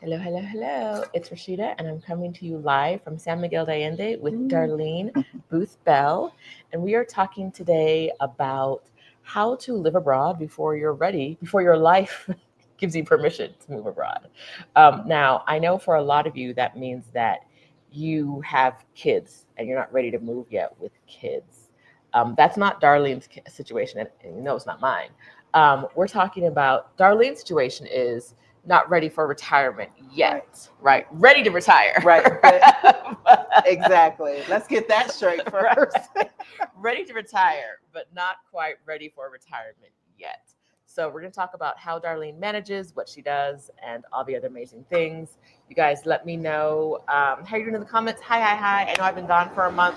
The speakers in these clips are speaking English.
Hello, hello, hello. It's Rashida, and I'm coming to you live from San Miguel de Allende with Darlene Booth Bell. And we are talking today about how to live abroad before you're ready, before your life gives you permission to move abroad. Now, I know for a lot of you, that means that you have kids and you're not ready to move yet with kids. That's not Darlene's situation, and you know it's not mine. We're talking about Darlene's situation is not ready for retirement yet, right? Ready to retire, Right. Exactly. Let's get that straight first. Right. Ready to retire, but not quite ready for retirement yet. So we're going to talk about how Darlene manages, what she does, and all the other amazing things. You guys, let me know how you're doing in the comments. Hi, hi, hi. I know I've been gone for a month.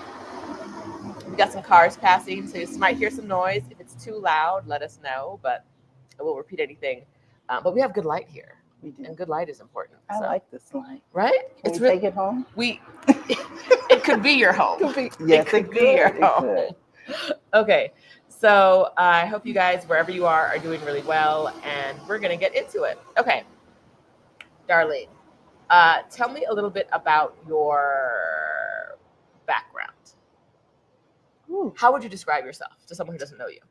We got some cars passing, so you might hear some noise. If it's too loud, let us know, but I won't repeat anything. But we have good light here. We do. And good light is important. I like this light. Right? Can we take it home? It could be your home. Yes, it could be your home. Okay. So I hope you guys, wherever you are doing really well, and we're going to get into it. Okay. Darlene, tell me a little bit about your background. Ooh. How would you describe yourself to someone who doesn't know you?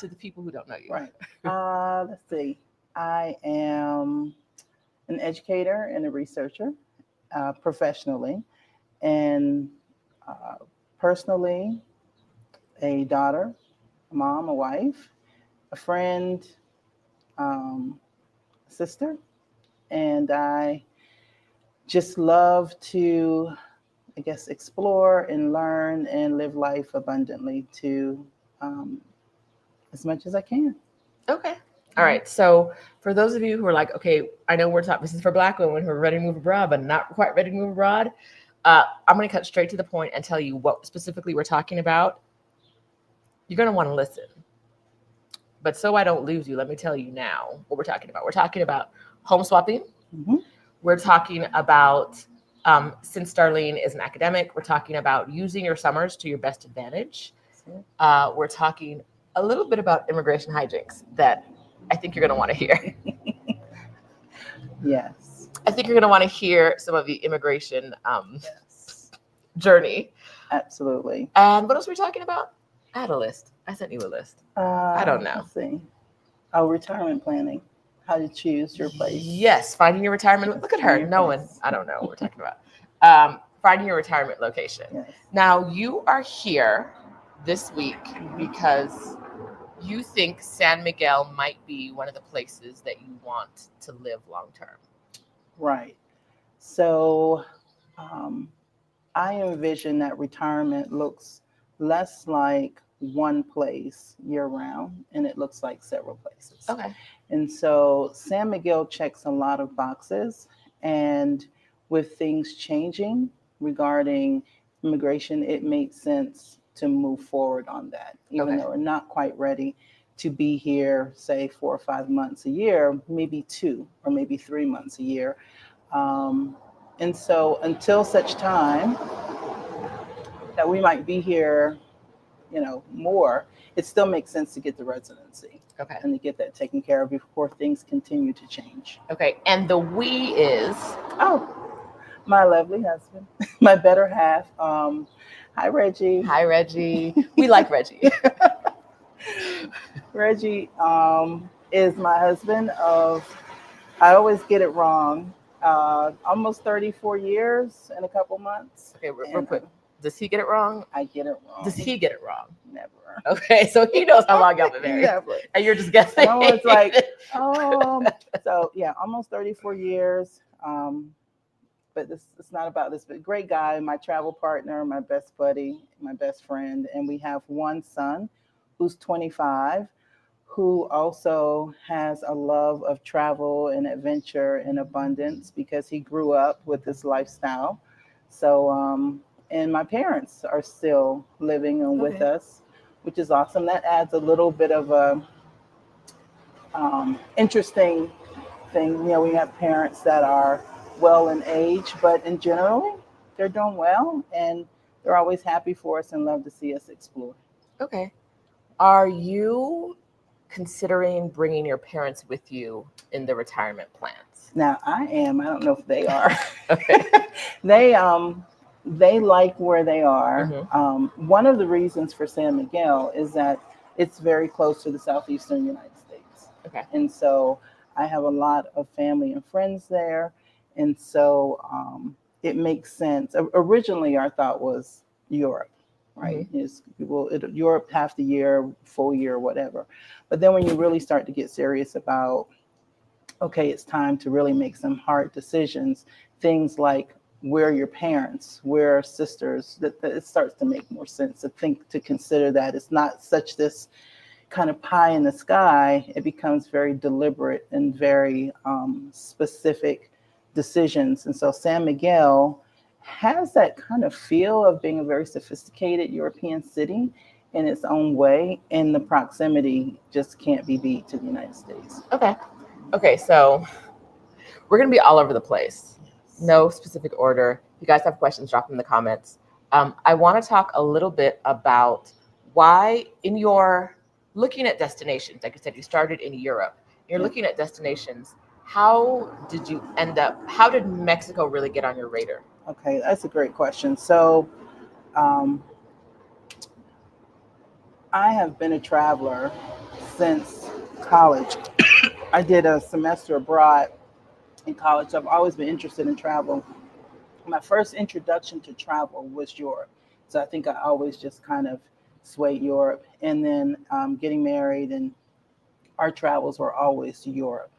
To the people who don't know you. Right. Let's see. I am an educator and a researcher professionally, and personally, a daughter, a mom, a wife, a friend, sister, and I just love to, I guess, explore and learn and live life abundantly to as much as I can. Okay. All right. So for those of you who are like, okay, I know we're talking, this is for Black women who are ready to move abroad, but not quite ready to move abroad. I'm going to cut straight to the point and tell you what specifically we're talking about. You're going to want to listen. But so I don't lose you, let me tell you now what we're talking about. We're talking about home swapping. Mm-hmm. We're talking about, since Darlene is an academic, we're talking about using your summers to your best advantage. We're talking a little bit about immigration hijinks that I think you're going to want to hear. Yes. I think you're going to want to hear some of the immigration journey. Absolutely. And what else were we talking about? I had a list. I sent you a list. I don't know. Let's see. Oh, retirement planning. How to choose your place. Yes, finding your retirement. Look at her knowing. I don't know what we're talking about. Finding your retirement location. Yes. Now, you are here this week because you think San Miguel might be one of the places that you want to live long term. Right. So I envision that retirement looks less like one place year round, and it looks like several places. Okay. And so San Miguel checks a lot of boxes, and with things changing regarding immigration, it made sense to move forward on that, even though we're not quite ready to be here, say 4 or 5 months a year, maybe 2 or maybe 3 months a year. And so until such time that we might be here, more, it still makes sense to get the residency. Okay. And to get that taken care of before things continue to change. Okay. And the we is? My lovely husband, my better half. Hi, Reggie. Hi, Reggie. We like Reggie. Reggie is my husband of, I always get it wrong, almost 34 years in a couple months. Okay, real quick. Does he get it wrong? I get it wrong. Does he get it wrong? Never. Okay, so he knows how long y'all been married. Never. And you're just guessing. I was like, so yeah, almost 34 years. But it's not about this, but great guy, my travel partner, my best buddy, my best friend. And we have one son who's 25, who also has a love of travel and adventure and abundance because he grew up with this lifestyle. So, and my parents are still living and with us, which is awesome. That adds a little bit of a interesting thing. We have parents that are well in age, but in general, they're doing well, and they're always happy for us and love to see us explore. Okay. Are you considering bringing your parents with you in the retirement plans? Now I am. I don't know if they are. Okay. They like where they are. Hmm. One of the reasons for San Miguel is that it's very close to the southeastern United States, Okay. and so I have a lot of family and friends there, and so it makes sense. Originally, our thought was Europe, Hmm. right? Europe half the year, full year, whatever. But then when you really start to get serious about, okay, it's time to really make some hard decisions. Things like where your parents, where sisters, that it starts to make more sense to think, to consider that it's not such this kind of pie in the sky. It becomes very deliberate and very specific decisions. And so San Miguel has that kind of feel of being a very sophisticated European city in its own way, and the proximity just can't be beat to the United States. Okay. Okay. So we're going to be all over the place. No specific order. If you guys have questions, drop them in the comments. I want to talk a little bit about why, in your looking at destinations, like I said, you started in Europe, you're Yeah. looking at destinations. How did you end up, how did Mexico really get on your radar? Okay, that's a great question. So, um, I have been a traveler since college. I did a semester abroad in college. I've always been interested in travel. My first introduction to travel was Europe. So I think I always just kind of swayed Europe. And then getting married, and our travels were always to Europe.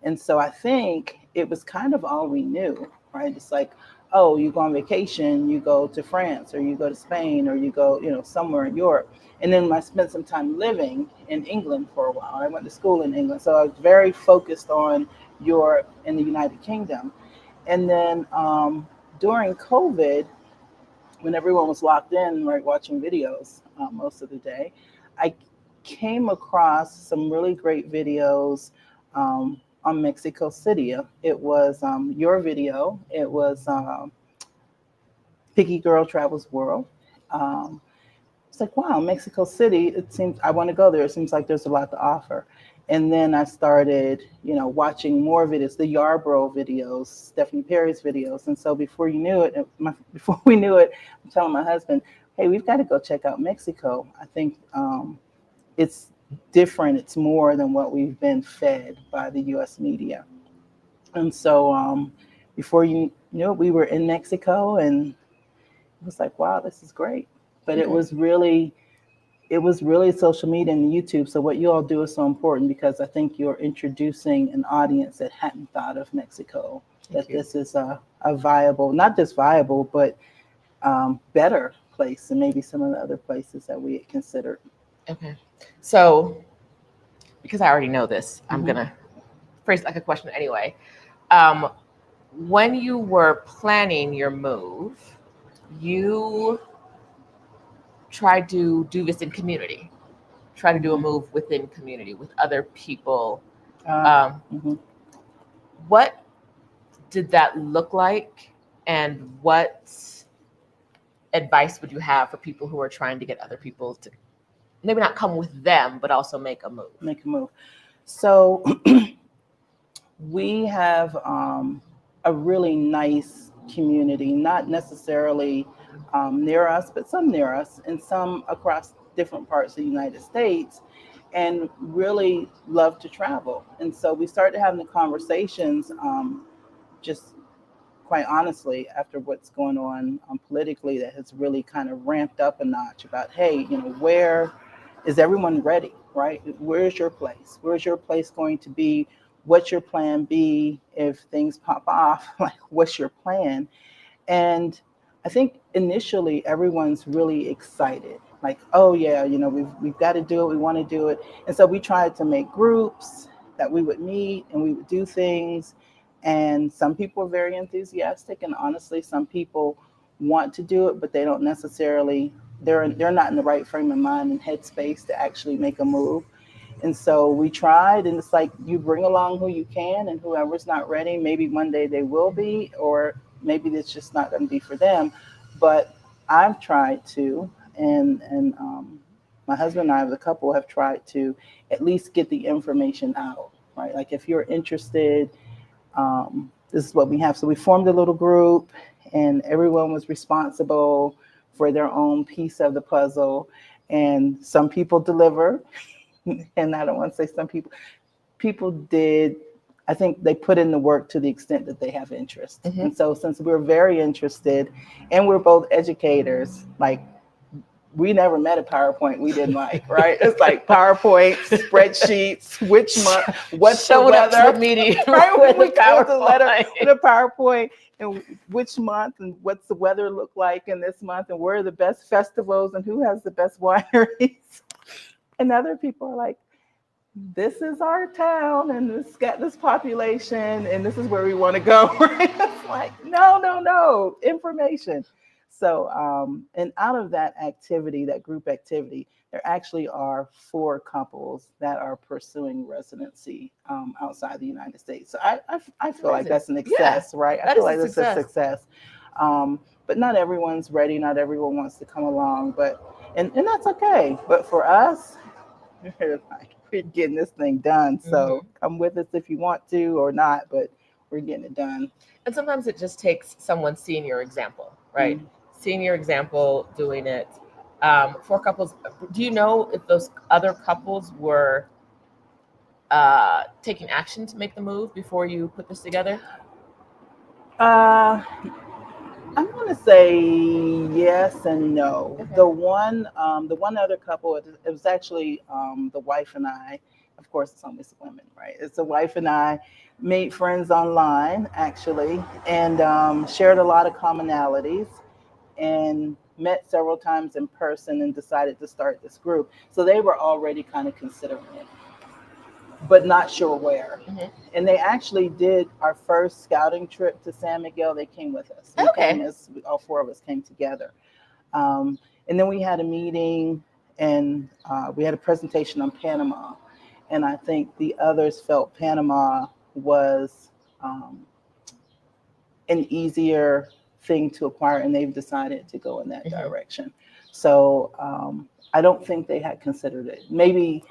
And so I think it was kind of all we knew, right? It's like, oh, you go on vacation, you go to France or you go to Spain or you go, somewhere in Europe. And then I spent some time living in England for a while. I went to school in England. So I was very focused on Europe and the United Kingdom. And then during COVID, when everyone was locked in, right, watching videos most of the day, I came across some really great videos on Mexico City. It was your video. It was Picky Girl Travels World. Um, it's like, wow, Mexico City, it seems I want to go there. It seems like there's a lot to offer. And then I started, watching more videos, the Yarborough videos, Stephanie Perry's videos. And so before you knew it, before we knew it, I'm telling my husband, hey, we've got to go check out Mexico. I think it's different. It's more than what we've been fed by the U.S. media. And so before you knew it, we were in Mexico, and it was like, wow, this is great. But Okay. it was really social media and YouTube. So what you all do is so important, because I think you're introducing an audience that hadn't thought of Mexico, Thank that you. this is a viable, not just viable, but better place than maybe some of the other places that we had considered. Okay. So, because I already know this, I'm Mhm. going to phrase it like a question anyway. Um, when you were planning your move, you tried to do this in community, try to do a Mhm. move within community with other people. Uh, Um, mhm. what did that look like? And what advice would you have for people who are trying to get other people to maybe not come with them, but also make a move? Make a move. So we have a really nice community, not necessarily near us, but some near us, and some across different parts of the United States, and really love to travel. And so we started having the conversations, just quite honestly, after what's going on politically, that has really kind of ramped up a notch about, hey, where is everyone ready, right? Where's your place? Where's your place going to be? What's your plan B if things pop off? Like, what's your plan? And I think initially everyone's really excited, like, oh yeah, we've got to do it, we want to do it. And so we tried to make groups that we would meet and we would do things. And some people are very enthusiastic, and honestly, some people want to do it, but they don't necessarily, they're not in the right frame of mind and headspace to actually make a move. And so we tried, and it's like you bring along who you can, and whoever's not ready, maybe one day they will be, or maybe it's just not going to be for them. But I've tried to, and my husband and I, the couple, have tried to at least get the information out, right? Like if you're interested, this is what we have. So we formed a little group, and everyone was responsible for their own piece of the puzzle. And some people deliver, and I don't want to say some people did. I think they put in the work to the extent that they have interest. Mm-hmm. And so since we're very interested and we're both educators, like we never met a PowerPoint we didn't like, right? It's like PowerPoint, spreadsheets, which month, what's the Showing up to weather, the meeting right? with We the come to the letter PowerPoint. with a PowerPoint, and which month, and what's the weather look like in this month, and where are the best festivals, and who has the best wineries. And other people are like, this is our town, and it's got this population, and this is where we want to go. Right? It's like, no, information. So, and out of that activity, that group activity, there actually are 4 couples that are pursuing residency outside the United States. So I feel like that's an success, right? I feel like that's a success. But not everyone's ready. Not everyone wants to come along, and that's okay. But for us, we're getting this thing done. So come with us if you want to or not, but we're getting it done. And sometimes it just takes someone seeing your example, right? Mm-hmm. Seeing your example, doing it. 4 couples. Do you know if those other couples were taking action to make the move before you put this together? I'm going to say yes and no. Okay. The one other couple, it was actually the wife and I. Of course, it's always women, right? It's the wife and I made friends online, actually, and shared a lot of commonalities, and met several times in person, and decided to start this group. So they were already kind of considering it, but not sure where. Mm-hmm. And they actually did our first scouting trip to San Miguel. They came with us. All 4 of us came together. And then we had a meeting, and we had a presentation on Panama. And I think the others felt Panama was an easier thing to acquire, and they've decided to go in that direction. So I don't think they had considered it. Maybe,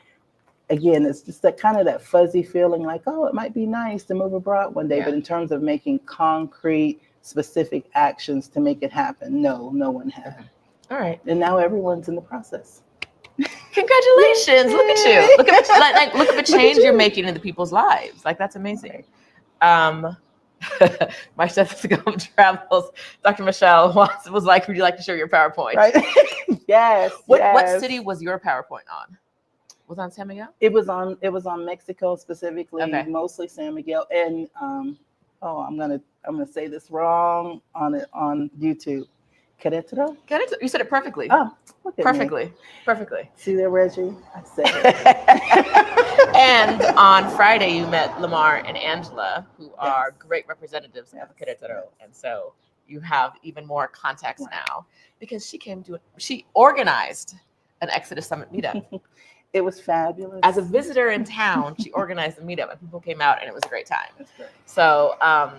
again, it's just that fuzzy feeling like, oh, it might be nice to move abroad one day. Yeah. But in terms of making concrete, specific actions to make it happen, no one has. Okay. All right. And now everyone's in the process. Congratulations. Look at you. Look at the change you're making in the people's lives. Like, that's amazing. Right. My stethoscope travels. Dr. Michelle was like, would you like to show your PowerPoint? Right. Yes. What city was your PowerPoint on? Was it on San Miguel? It was on Mexico specifically, okay. Mostly San Miguel, and I'm gonna say this wrong on YouTube. Querétaro? You said it perfectly. Oh, look at perfectly. See there, Reggie? I said it. And on Friday, you met Lamar and Angela, who are great representatives of Querétaro, and so you have even more context now because she organized an Exodus Summit meetup. It was fabulous. As a visitor in town, she organized a meetup, and people came out, and it was a great time. That's great. So, all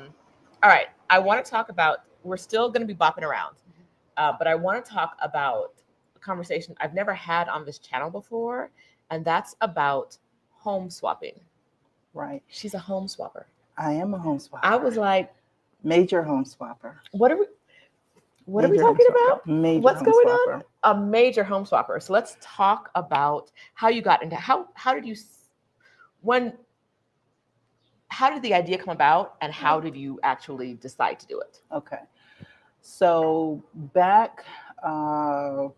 right, I want to talk about. We're still going to be bopping around. But I want to talk about a conversation I've never had on this channel before, and that's about home swapping. Right. She's a home swapper. I am a home swapper. I was like, major home swapper. What are we talking about? What's going on? A major home swapper. So let's talk about how you got into how did the idea come about, and how did you actually decide to do it? Okay. So back around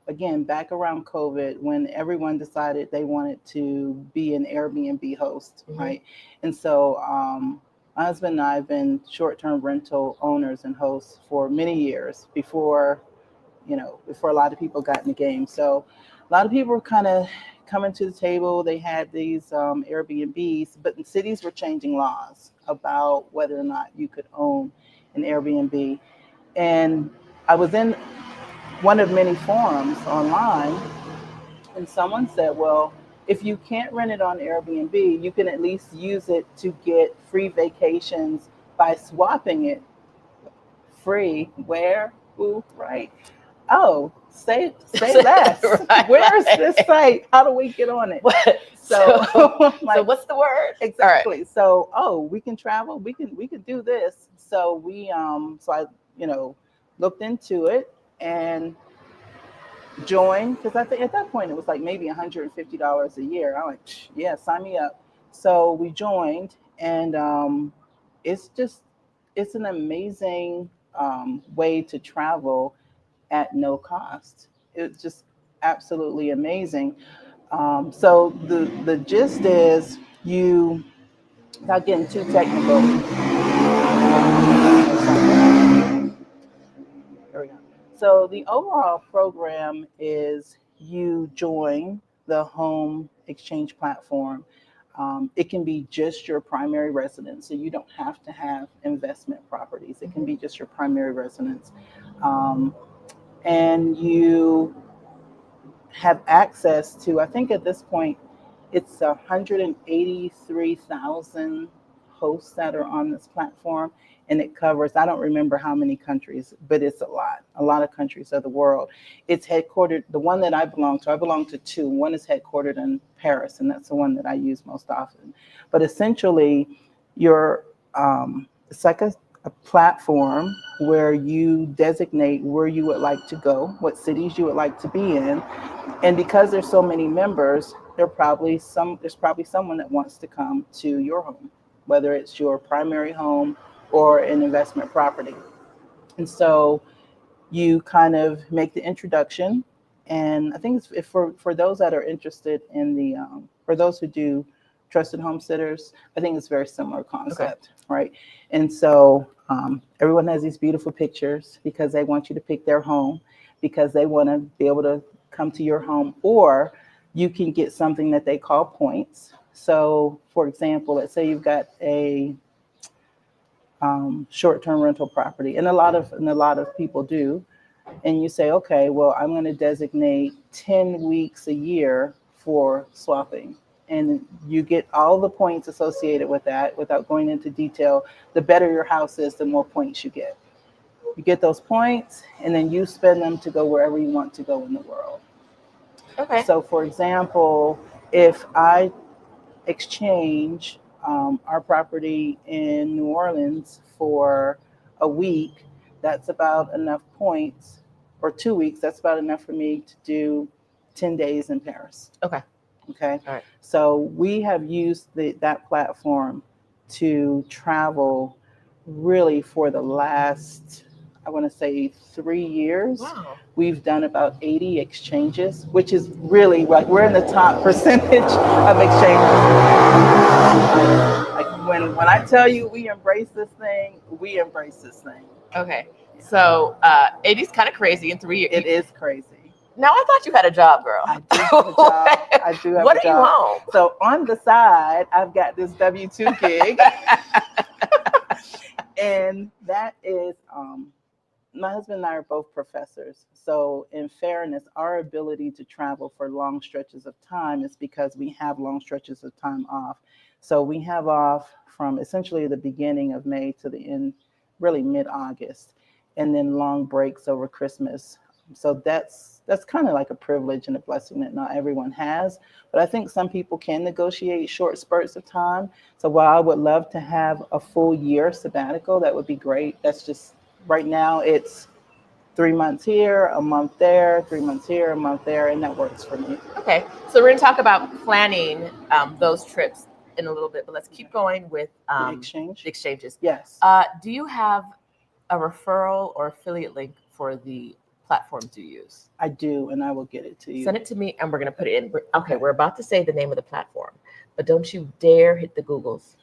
COVID, when everyone decided they wanted to be an Airbnb host, right? And so my husband and I have been short-term rental owners and hosts for many years before a lot of people got in the game. So a lot of people were kind of coming to the table. They had these Airbnbs, but the cities were changing laws about whether or not you could own an Airbnb. And I was in one of many forums online, and someone said, well, if you can't rent it on Airbnb, you can at least use it to get free vacations by swapping it. Free, where, who, right? oh, say less. Right, Where's right. this site? How do we get on it? So, Like, so what's the word? exactly. All right. So, oh, we can travel. We can do this. So so I, looked into it and joined, because I think at that point it was like maybe $150 a year. I'm like, yeah, sign me up. So we joined, and it's just it's an amazing way to travel at no cost. It's just absolutely amazing. So the gist is, you, without getting too technical. There we go. So the overall program is, you join the home exchange platform. It can be just your primary residence, so you don't have to have investment properties. It can be just your primary residence, um, and you have access to, I think at this point, it's 183,000 hosts that are on this platform, and it covers, I don't remember how many countries, but it's a lot of countries of the world. It's headquartered, the one that I belong to two. One is headquartered in Paris, and that's the one that I use most often. But essentially, you're, it's like a platform where you designate where you would like to go, what cities you would like to be in, and because there's so many members, there's probably someone that wants to come to your home, whether it's your primary home or an investment property. And so you kind of make the introduction. And I think it's, if for those that are interested in the for those who do trusted home sitters, I think it's a very similar concept, right? And so everyone has these beautiful pictures because they want you to pick their home, because they want to be able to come to your home. Or you can get something that they call points. So for example, let's say you've got a short-term rental property, and a lot of people do, and you say, okay, well, I'm going to designate 10 weeks a year for swapping. And you get all the points associated with that. Without going into detail, the better your house is, the more points you get. You get those points, and then you spend them to go wherever you want to go in the world. Okay. So, for example, if I exchange our property in New Orleans for a week, that's about enough points, or 2 weeks, that's about enough for me to do 10 days in Paris. Okay. Okay. All right. So we have used that platform to travel really for the last, I want to say, 3 years. Wow. We've done about 80 exchanges, which is really like, we're in the top percentage of exchanges. Like when I tell you we embrace this thing, we embrace this thing. Okay. So 80's kind of crazy in 3 years. It is crazy. Now I thought you had a job, girl. I do have a job. I do have what a are job. you home? So on the side, I've got this W-2 gig. And that is, my husband and I are both professors. So in fairness, our ability to travel for long stretches of time is because we have long stretches of time off. So we have off from essentially the beginning of May to the end, really mid-August, and then long breaks over Christmas. So that's kind of like a privilege and a blessing that not everyone has. But I think some people can negotiate short spurts of time. So while I would love to have a full year sabbatical, that would be great. That's just, right now it's 3 months here, a month there, 3 months here, a month there, and that works for me. Okay, so we're going to talk about planning those trips in a little bit, but let's keep going with The exchanges. Yes. Do you have a referral or affiliate link for the platforms you use? I do, and I will get it to you. Send it to me, and we're going to put it in. Okay, we're about to say the name of the platform, but don't you dare hit the Googles.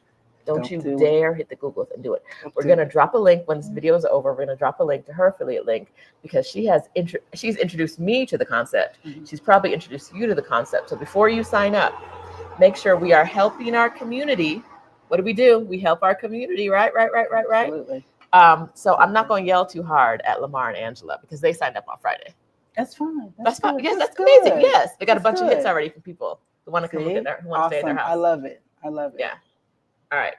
Don't you dare hit the Googles and do it. We're going to drop a link when this video is over. We're going to drop a link to her affiliate link, because she's introduced me to the concept. Mm-hmm. She's probably introduced you to the concept. So before you sign up, make sure we are helping our community. What do? We help our community, right? Absolutely. So I'm not going to yell too hard at Lamar and Angela because they signed up on Friday. That's fine. That's fine. Yes, that's amazing. Yes, they got a bunch of hits already from people who want to come look at who want to stay at their house. I love it. Yeah. All right.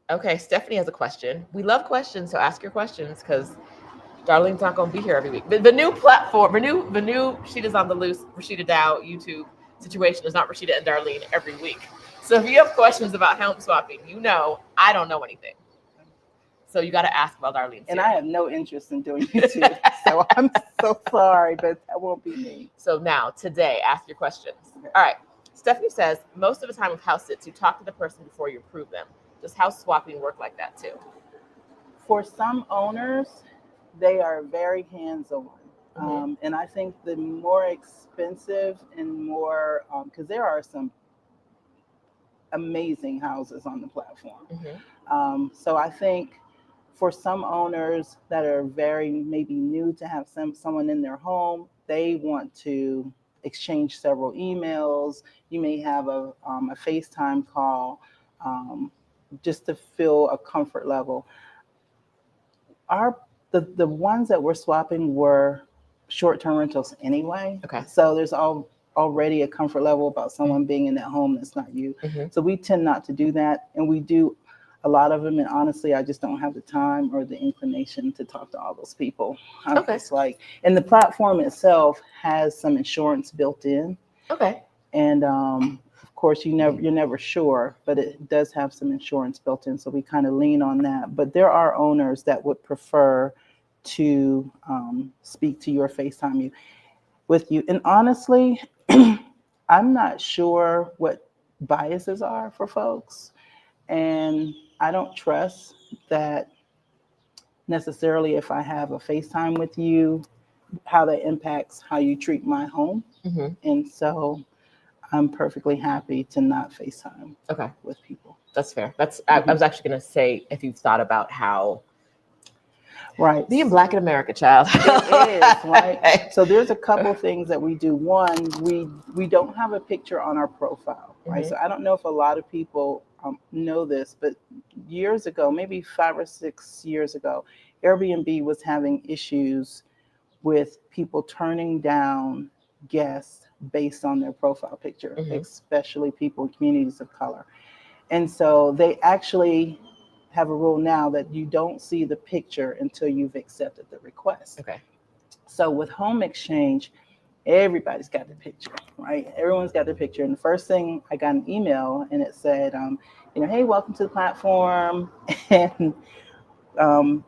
Okay, Stephanie has a question. We love questions, so ask your questions, because Darlene's not going to be here every week. The new platform, the new Rashida's on the Loose, Rashida Dow YouTube situation is not Rashida and Darlene every week. So if you have questions about home swapping, I don't know anything. So you got to ask about Darlene. And I have no interest in doing YouTube. So I'm so sorry, but that won't be me. So now, today, ask your questions. Okay. All right. Stephanie says, most of the time with house sits, you talk to the person before you approve them. Does house swapping work like that too? For some owners, they are very hands-on. Mm-hmm. And I think the more expensive and more, because there are some amazing houses on the platform. Mm-hmm. So I think for some owners that are very maybe new to have someone in their home, they want to exchange several emails. You may have a FaceTime call just to feel a comfort level. The ones that we're swapping were short-term rentals anyway. Okay. So there's already a comfort level about someone being in that home that's not you. Mm-hmm. So we tend not to do that, and we do a lot of them. And honestly, I just don't have the time or the inclination to talk to all those people. It's like, and the platform itself has some insurance built in. Okay. And of course, you're never sure, but it does have some insurance built in, so we kind of lean on that. But there are owners that would prefer to speak to you or FaceTime with you. And honestly, I'm not sure what biases are for folks, and I don't trust that necessarily if I have a FaceTime with you, how that impacts how you treat my home. Mm-hmm. And so I'm perfectly happy to not FaceTime with people. That's fair. I was actually going to say, if you've thought about how being Black in America, child. It is, right? So there's a couple things that we do. One, we don't have a picture on our profile, right? Mm-hmm. So I don't know if a lot of people know this, but years ago, maybe 5 or 6 years ago, Airbnb was having issues with people turning down guests based on their profile picture, mm-hmm. especially people in communities of color. And so they actually have a rule now that you don't see the picture until you've accepted the request. Okay. So with home exchange, everybody's got the picture, right? Everyone's got the picture. And the first thing, I got an email and it said, hey, welcome to the platform. And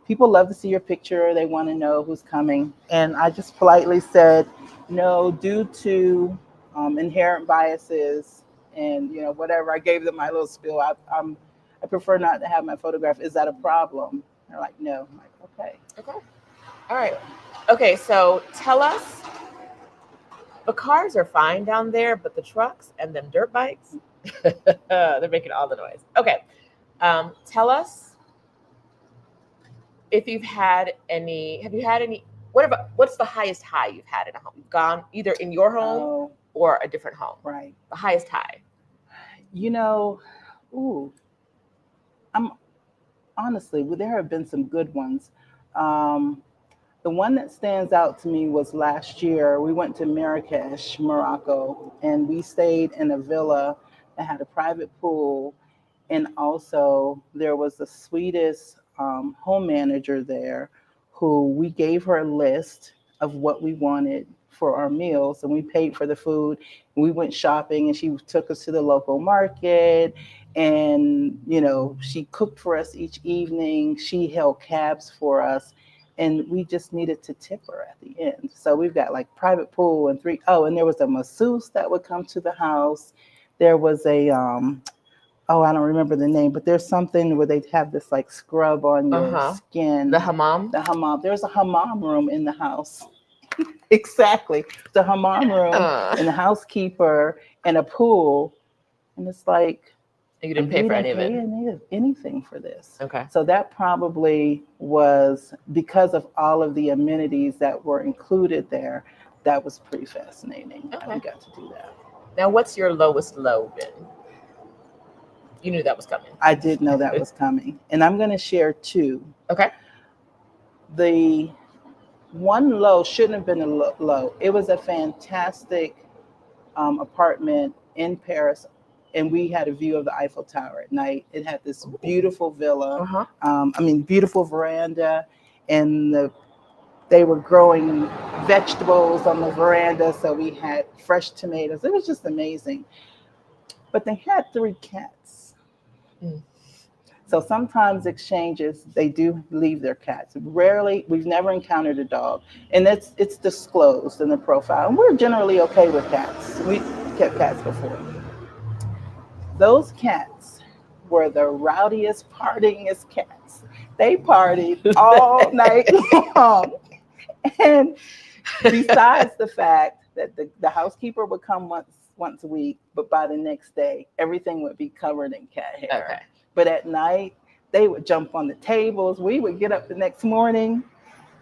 people love to see your picture. They want to know who's coming. And I just politely said, no, due to inherent biases and, whatever. I gave them my little spiel. I prefer not to have my photograph. Is that a problem? They're like, no. I'm like, okay. All right. Okay, so tell us, the cars are fine down there, but the trucks and them dirt bikes, they're making all the noise. Okay. Tell us if have you had any, what's the highest high you've had in a home? You've gone either in your home or a different home. Right. The highest high. I'm honestly, there have been some good ones. The one that stands out to me was last year. We went to Marrakesh, Morocco, and we stayed in a villa that had a private pool. And also there was the sweetest home manager there who we gave her a list of what we wanted for our meals, and we paid for the food. We went shopping and she took us to the local market, and she cooked for us each evening. She held cabs for us, and we just needed to tip her at the end. So we've got like private pool and and there was a masseuse that would come to the house. There was a I don't remember the name, but there's something where they'd have this like scrub on your skin. The hammam? The hammam. There's a hammam room in the house. Exactly. The hammam room and the housekeeper and a pool. And it's like, you didn't pay for any of it. We didn't pay anything for this. Okay. So that probably was because of all of the amenities that were included there. That was pretty fascinating. Okay. We got to do that. Now, what's your lowest low been? You knew that was coming. I did know that was coming. And I'm going to share two. Okay. The one low shouldn't have been a low. It was a fantastic apartment in Paris, and we had a view of the Eiffel Tower at night. It had this beautiful villa, beautiful veranda, and the They were growing vegetables on the veranda, so we had fresh tomatoes. It was just amazing. But they had 3 cats. Mm. So sometimes exchanges, they do leave their cats. Rarely, we've never encountered a dog. And it's disclosed in the profile. And we're generally okay with cats. We kept cats before. Those cats were the rowdiest, partyingest cats. They partied all night long. And besides the fact that the housekeeper would come once a week, but by the next day, everything would be covered in cat hair. Okay. But at night, they would jump on the tables. We would get up the next morning,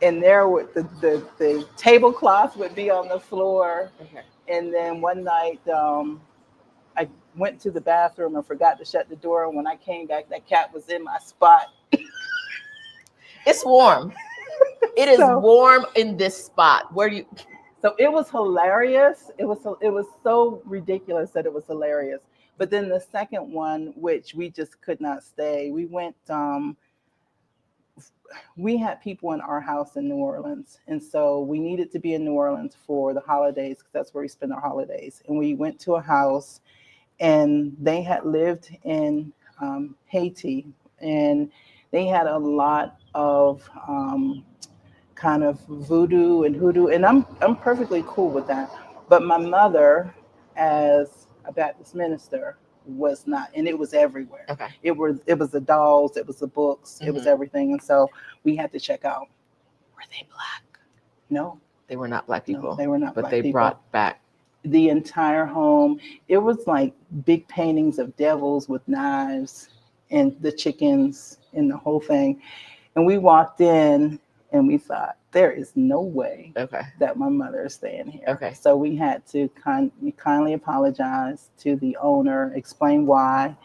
and there would the tablecloth would be on the floor. Okay. And then one night, I went to the bathroom and forgot to shut the door. And when I came back, that cat was in my spot. It's warm. It is So- warm in this spot. Where do you? So it was hilarious. It was so ridiculous that it was hilarious. But then the second one, which we just could not stay, we went. We had people in our house in New Orleans, and so we needed to be in New Orleans for the holidays because that's where we spend our holidays. And we went to a house, and they had lived in Haiti, and they had a lot of kind of voodoo and hoodoo, and I'm perfectly cool with that. But my mother, as a Baptist minister, was not, and it was everywhere. Okay. It was the dolls, it was the books, it was everything, and so we had to check out. Were they black? No, They were not black people. no, they were not. But Black they people. brought back. The entire home. It was like big paintings of devils with knives and the chickens and the whole thing. And we walked in and we thought, there is no way Okay. that my mother is staying here. Okay. So we had to kindly apologize to the owner, explain why.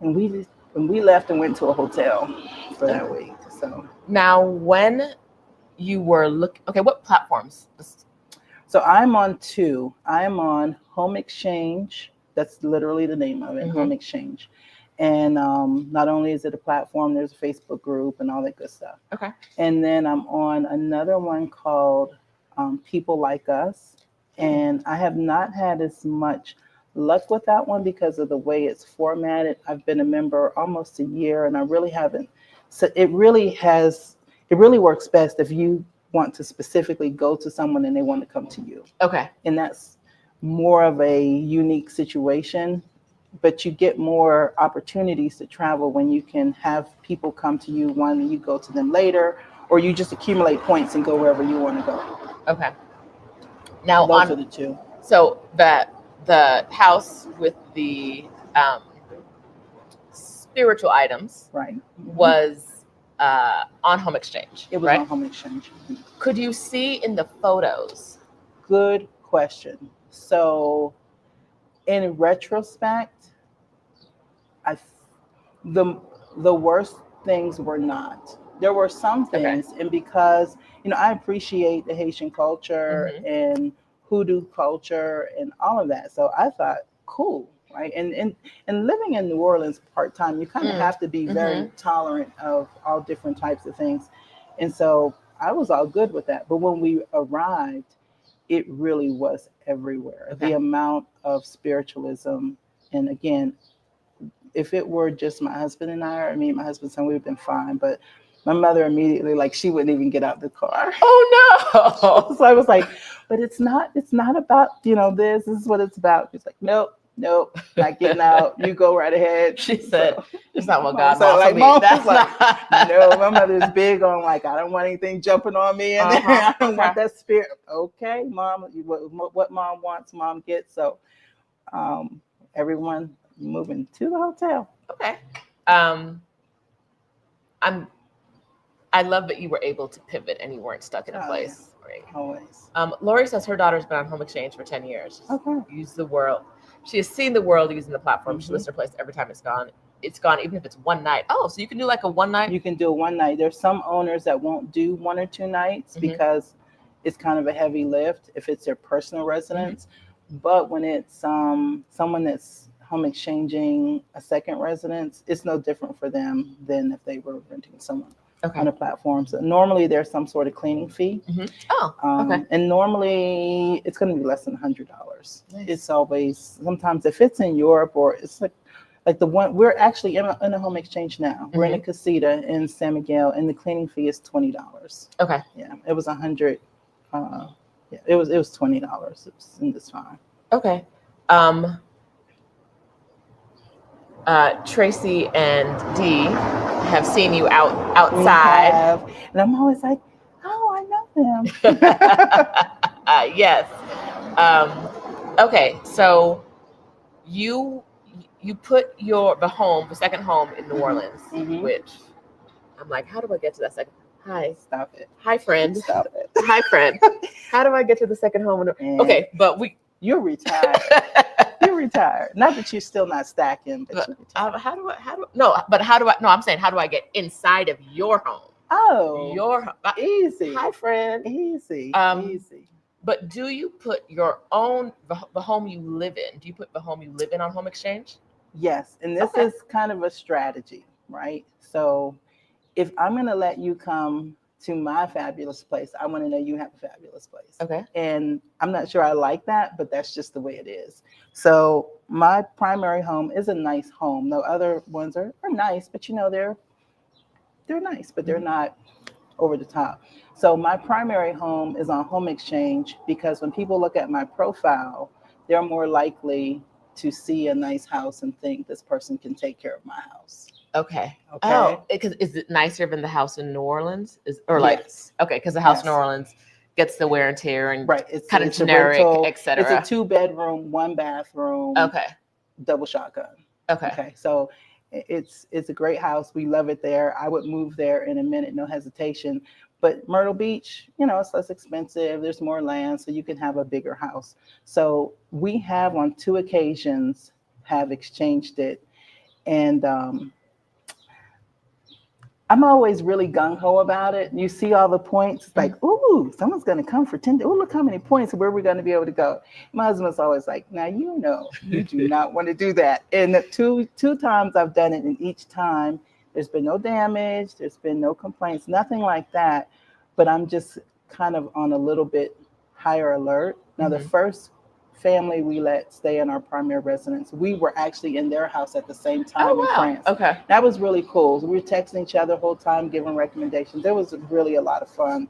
And we left and went to a hotel for that week. So Now, when you were okay, what platforms? So I'm on 2. I'm on Home Exchange. That's literally the name of it, Home Exchange. And not only is it a platform, there's a Facebook group and all that good stuff. Okay. And then I'm on another one called People Like Us. And I have not had as much luck with that one because of the way it's formatted. I've been a member almost a year, and I really haven't. So it really works best if you want to specifically go to someone and they want to come to you. Okay. And that's more of a unique situation, but you get more opportunities to travel when you can have people come to you one and you go to them later, or you just accumulate points and go wherever you want to go. Okay. Now Those are the 2. So the house with the spiritual items Right. was on Home Exchange. It was right? on Home Exchange. Could you see in the photos? Good question. So in retrospect, the worst things were not. There were some things, and because I appreciate the Haitian culture and hoodoo culture and all of that, so I thought, cool, right? And living in New Orleans part time, you kind of have to be very tolerant of all different types of things, and so I was all good with that. But when we arrived, it really was everywhere. Okay. The amount of spiritualism, and again, if it were just my husband and I mean my husband's son, we would have been fine. But my mother immediately, like, she wouldn't even get out the car. Oh no! So I was like, but it's not about this is what it's about. She's like, nope, not getting out. You go right ahead. She said, "It's not what God so wants like, for me." Mom That's was not. like, no, my mother's big on, like, I don't want anything jumping on me, and I don't want that spirit. Okay, Mom, what Mom wants, Mom gets. So everyone moving to the hotel. Okay. I love that you were able to pivot and you weren't stuck in a place. Yeah. Right. Always. Lori says her daughter's been on Home Exchange for 10 years. Okay. Use the world. She has seen the world using the platform. She lists her place every time it's gone. It's gone, even if it's one night. Oh, so you can do like a one night? You can do a one night. There's some owners that won't do 1 or 2 nights because it's kind of a heavy lift if it's their personal residence. But when it's someone that's home exchanging a second residence, it's no different for them than if they were renting someone. Okay. on the platform. So normally there's some sort of cleaning fee. Oh, okay. And normally it's going to be less than $100. Nice. It's always, sometimes if it's in Europe, or it's like the one, we're actually in a home exchange now. We're in a casita in San Miguel, and the cleaning fee is $20. Okay. Yeah, it was 100. Yeah, it was $20. It's fine. Okay. Tracy and Dee have seen you outside. And I'm always like, oh, I know them. Yes. Okay. So you put the second home in New Orleans, which I'm like, how do I get to that second? Hi. Stop it. Hi, friend. Stop it. Hi, friend. How do I get to the second home? Okay, but you're retired. You're retired. Not that you're still not stacking, but I'm saying, how do I get inside of your home? Oh, your easy. Hi, friend. Easy. Easy. But do you put your own the home you live in? Do you put the home you live in on home exchange? Yes, and this is kind of a strategy, right? So, if I'm going to let you come to my fabulous place, I want to know you have a fabulous place. Okay. And I'm not sure I like that, but that's just the way it is. So my primary home is a nice home. No other ones are nice, but they're nice, but they're not over the top. So my primary home is on home exchange because when people look at my profile, they're more likely to see a nice house and think this person can take care of my house. Okay. Okay. Oh, because is it nicer than the house in New Orleans? Yes. Okay, because the house in New Orleans gets the wear and tear and it's kind of generic, etc. It's a 2-bedroom, 1-bathroom. Okay. Double shotgun. Okay. So it's a great house. We love it there. I would move there in a minute, no hesitation. But Myrtle Beach, it's less expensive. There's more land, so you can have a bigger house. So we have on 2 occasions have exchanged it, and I'm always really gung-ho about it. You see all the points, it's like, ooh, someone's going to come for 10. Ooh, look how many points, where we're going to be able to go. My husband's always like, now, you do not want to do that. And the two times I've done it, and each time there's been no damage, there's been no complaints, nothing like that. But I'm just kind of on a little bit higher alert. Now, the first family we let stay in our primary residence, we were actually in their house at the same time in France. Okay. That was really cool. We were texting each other the whole time, giving recommendations. There was really a lot of fun.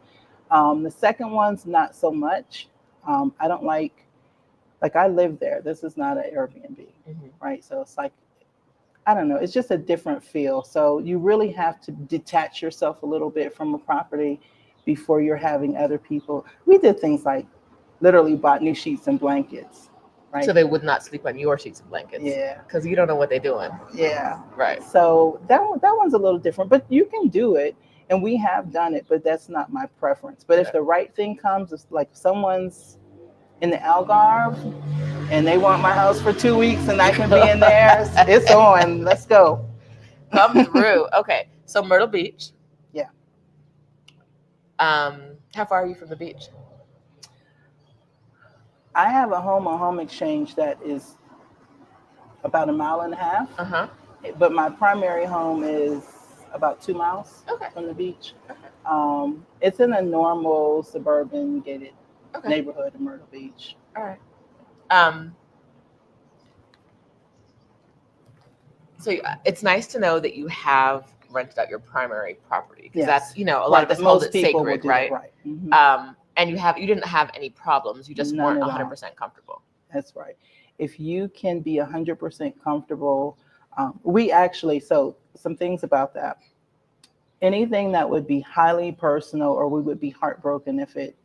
The second one's not so much. I don't like I live there. This is not an Airbnb, right? So it's like, I don't know. It's just a different feel. So you really have to detach yourself a little bit from a property before you're having other people. We did things like literally bought new sheets and blankets, right? So they would not sleep on your sheets and blankets. Yeah. Because you don't know what they're doing. Yeah. Right. So that one's a little different, but you can do it. And we have done it, but that's not my preference. But if the right thing comes, it's like someone's in the Algarve and they want my house for 2 weeks and I can be in there, it's on. Let's go. Come through. Okay. So Myrtle Beach. Yeah. How far are you from the beach? I have a home on home exchange that is about 1.5 miles. But my primary home is about 2 miles from the beach. Okay. It's in a normal suburban gated neighborhood in Myrtle Beach. All right. So it's nice to know that you have rented out your primary property, because that's, a lot of us hold it sacred, right? And you didn't have any problems. You just weren't 100% comfortable. That's right. If you can be 100% comfortable, we actually, so some things about that. Anything that would be highly personal, or we would be heartbroken if it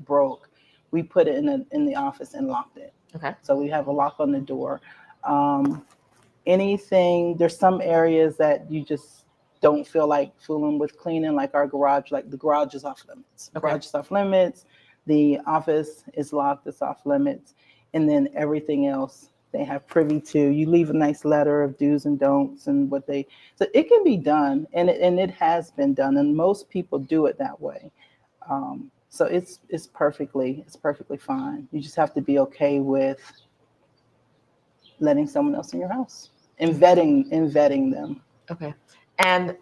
broke, we put it in the office and locked it. Okay. So we have a lock on the door. There's some areas that you just don't feel like fooling with cleaning, like our garage, like the garage is off limits. The garage is off limits. The office is locked, it's off limits. And then everything else they have privy to. You leave a nice letter of do's and don'ts and so it can be done, and it has been done, and most people do it that way. So it's perfectly fine. You just have to be okay with letting someone else in your house and vetting them. Okay. And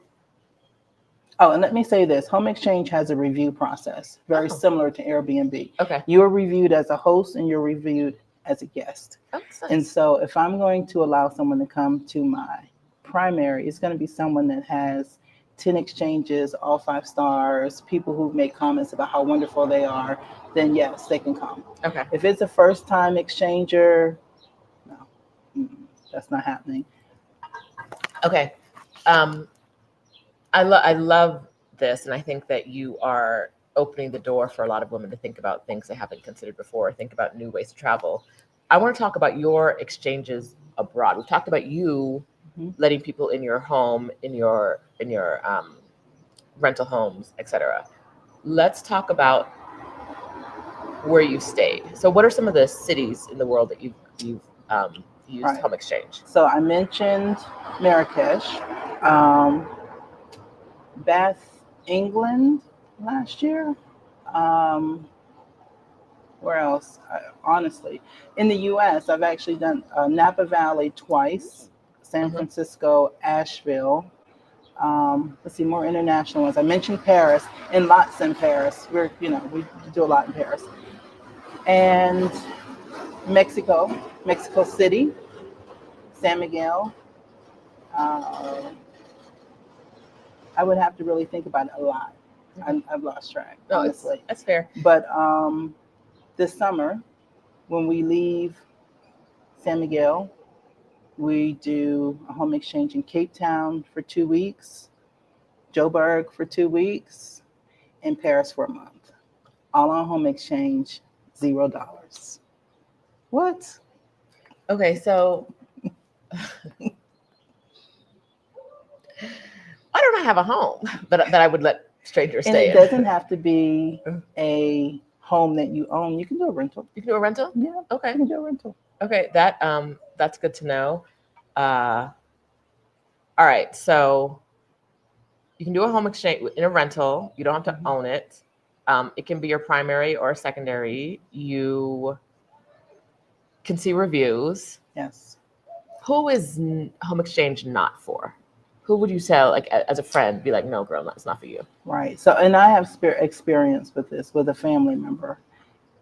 Oh, and let me say this, home exchange has a review process, very Oh, similar to Airbnb. okay. You're reviewed as a host and you're reviewed as a guest. Oh, that's And nice. so if I'm going to allow someone to come to my primary, it's going to be someone that has 10 exchanges, all 5 stars, people who make comments about how wonderful they are, then yes, they can come. Okay. If it's a first time exchanger, no, that's not happening. Okay. Um, I love this, and I think that you are opening the door for a lot of women to think about things they haven't considered before, think about new ways to travel. I want to talk about your exchanges abroad. We've talked about you Mhm. letting people in your home, in your rental homes, etc. Let's talk about where you stayed. So, what are some of the cities in the world that you've used Right. home exchange? So I mentioned Marrakesh, um, Bath, England last year. Um, where else? Honestly, in the U.S., I've actually done Napa Valley twice, San Hmm. Francisco, Asheville. Let's see, more international ones. I mentioned Paris, and lots in Paris. We do a lot in Paris, and Mexico, Mexico City, San Miguel. Uh, I would have to really think about it a lot. Okay. I've lost track, No, it's honestly. that's fair. But this summer, when we leave San Miguel, we do a home exchange in Cape Town for 2 weeks, Joburg for 2 weeks, and Paris for a month. All on home exchange, $0. What? Okay, so why don't I have a home that I would let strangers And stay it in? doesn't have to be a home that you own. You can do a rental. You can do a rental? Yeah, Okay. you can do a rental. Okay, that's good to know. Uh all right, so you can do a home exchange in a rental. You don't have to Mhm. own it. It can be your primary or secondary. You can see reviews. Yes. Who is home exchange not for? Who would you tell, like, as a friend, be like, no, girl, that's not for you? Right. So, and I have experience with this with a family member.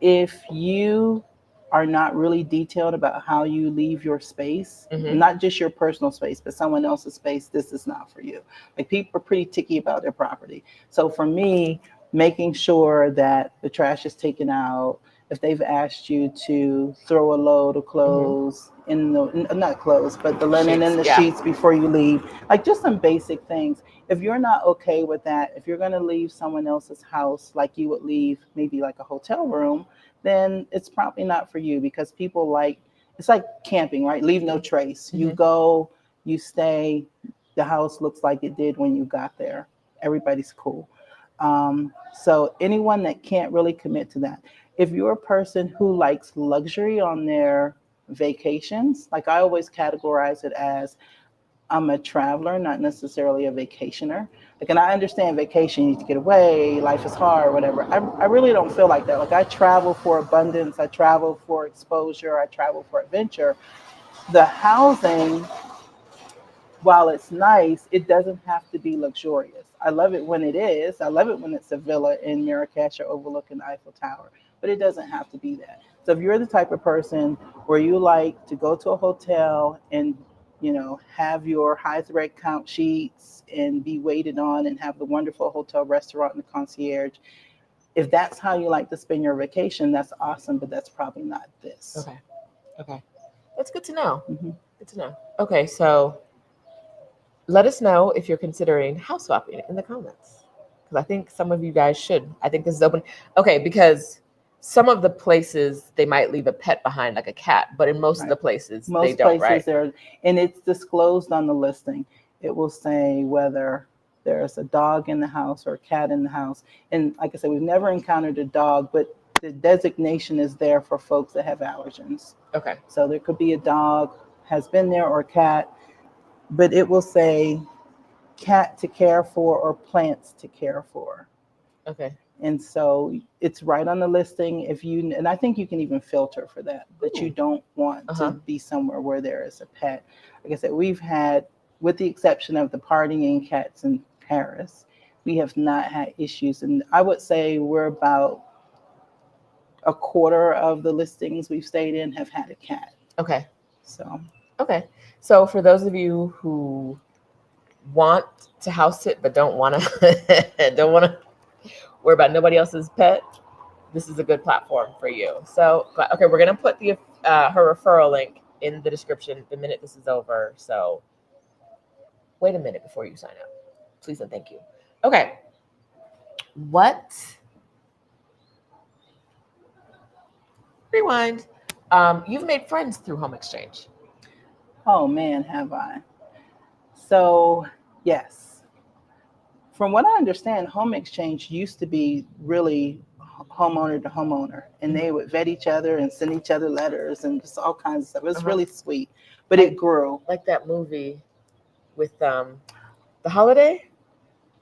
If you are not really detailed about how you leave your space, Hmm. not just your personal space, but someone else's space, this is not for you. Like people are pretty ticky about their property. So for me, making sure that the trash is taken out, if they've asked you to throw a load of Hmm. clothes in the, not clothes, but the linen Sheets, and the yeah. sheets before you leave, like just some basic things. If you're not okay with that, if you're going to leave someone else's house like you would leave maybe like a hotel room, then it's probably not for you because people like it's like camping, right? Leave no trace. You Hmm. go, you stay, the house looks like it did when you got there. Everybody's cool. So anyone that can't really commit to that, if you're a person who likes luxury on their vacations, like I always categorize it as I'm a traveler, not necessarily a vacationer. Like, and I understand vacation, you need to get away, life is hard, whatever. I really don't feel like that. Like, I travel for abundance, I travel for exposure, I travel for adventure. The housing, while it's nice, it doesn't have to be luxurious. I love it when it is. I love it when it's a villa in Marrakesh or overlooking the Eiffel Tower, but it doesn't have to be that. So if you're the type of person where you like to go to a hotel and have your high thread count sheets and be waited on and have the wonderful hotel restaurant and the concierge, if that's how you like to spend your vacation, that's awesome, but that's probably not this. Okay. Okay. That's good to know. Mm-hmm. Good to know. Okay, so let us know if you're considering house swapping in the comments. Because I think some of you guys should. I think this is open. Okay, because some of the places they might leave a pet behind, like a cat, but in most of the Right. places they Most don't, right? places there, and it's disclosed on the listing. It will say whether there's a dog in the house or a cat in the house. And like I said, we've never encountered a dog, but the designation is there for folks that have allergens. Okay. So there could be a dog has been there or a cat, but it will say cat to care for or plants to care for. Okay. And so it's right on the listing. If you, and I think you can even filter for that you Ooh. don't want to Uh-huh. be somewhere where there is a pet. Like I said, we've had, with the exception of the partying cats in Paris, we have not had issues. And I would say we're about a quarter of the listings we've stayed in have had a cat. Okay. So, Okay. So for those of you who want to house sit but don't want to don't want to worry about nobody else's pet, this is a good platform for you. So, okay, we're gonna put the her referral link in the description the minute this is over. So, wait a minute before you sign up, please and thank you. Okay, what? Rewind. You've made friends through home exchange. oh man, have I. So, yes. From what I understand, home exchange used to be really homeowner to homeowner, and they would vet each other and send each other letters and just all kinds of stuff. It was really sweet, but it grew. Like that movie with The Holiday,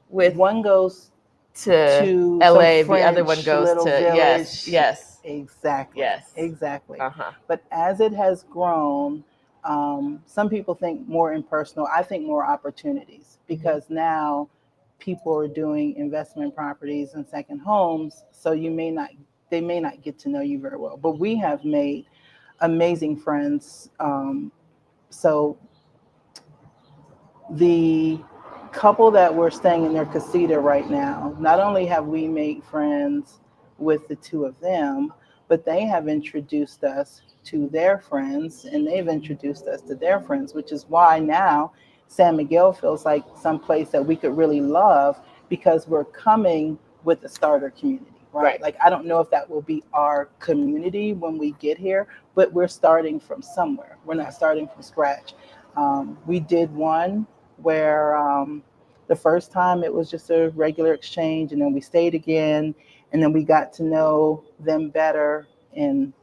with One goes to some LA, the other French one goes little to village. yes, Exactly. yes. Exactly. Uh-huh. But as it has grown, some people think more impersonal. I think more opportunities because now people are doing investment properties and second homes. So they may not get to know you very well. But we have made amazing friends. So the couple that we're staying in their casita right now, not only have we made friends with the two of them, but they have introduced us to their friends and they've introduced us to their friends, which is why now San Miguel feels like some place that we could really love because we're coming with a starter community, right? Like, I don't know if that will be our community when we get here, but we're starting from somewhere. We're not starting from scratch. We did one where the first time it was just a regular exchange, and then we stayed again, and then we got to know them better. And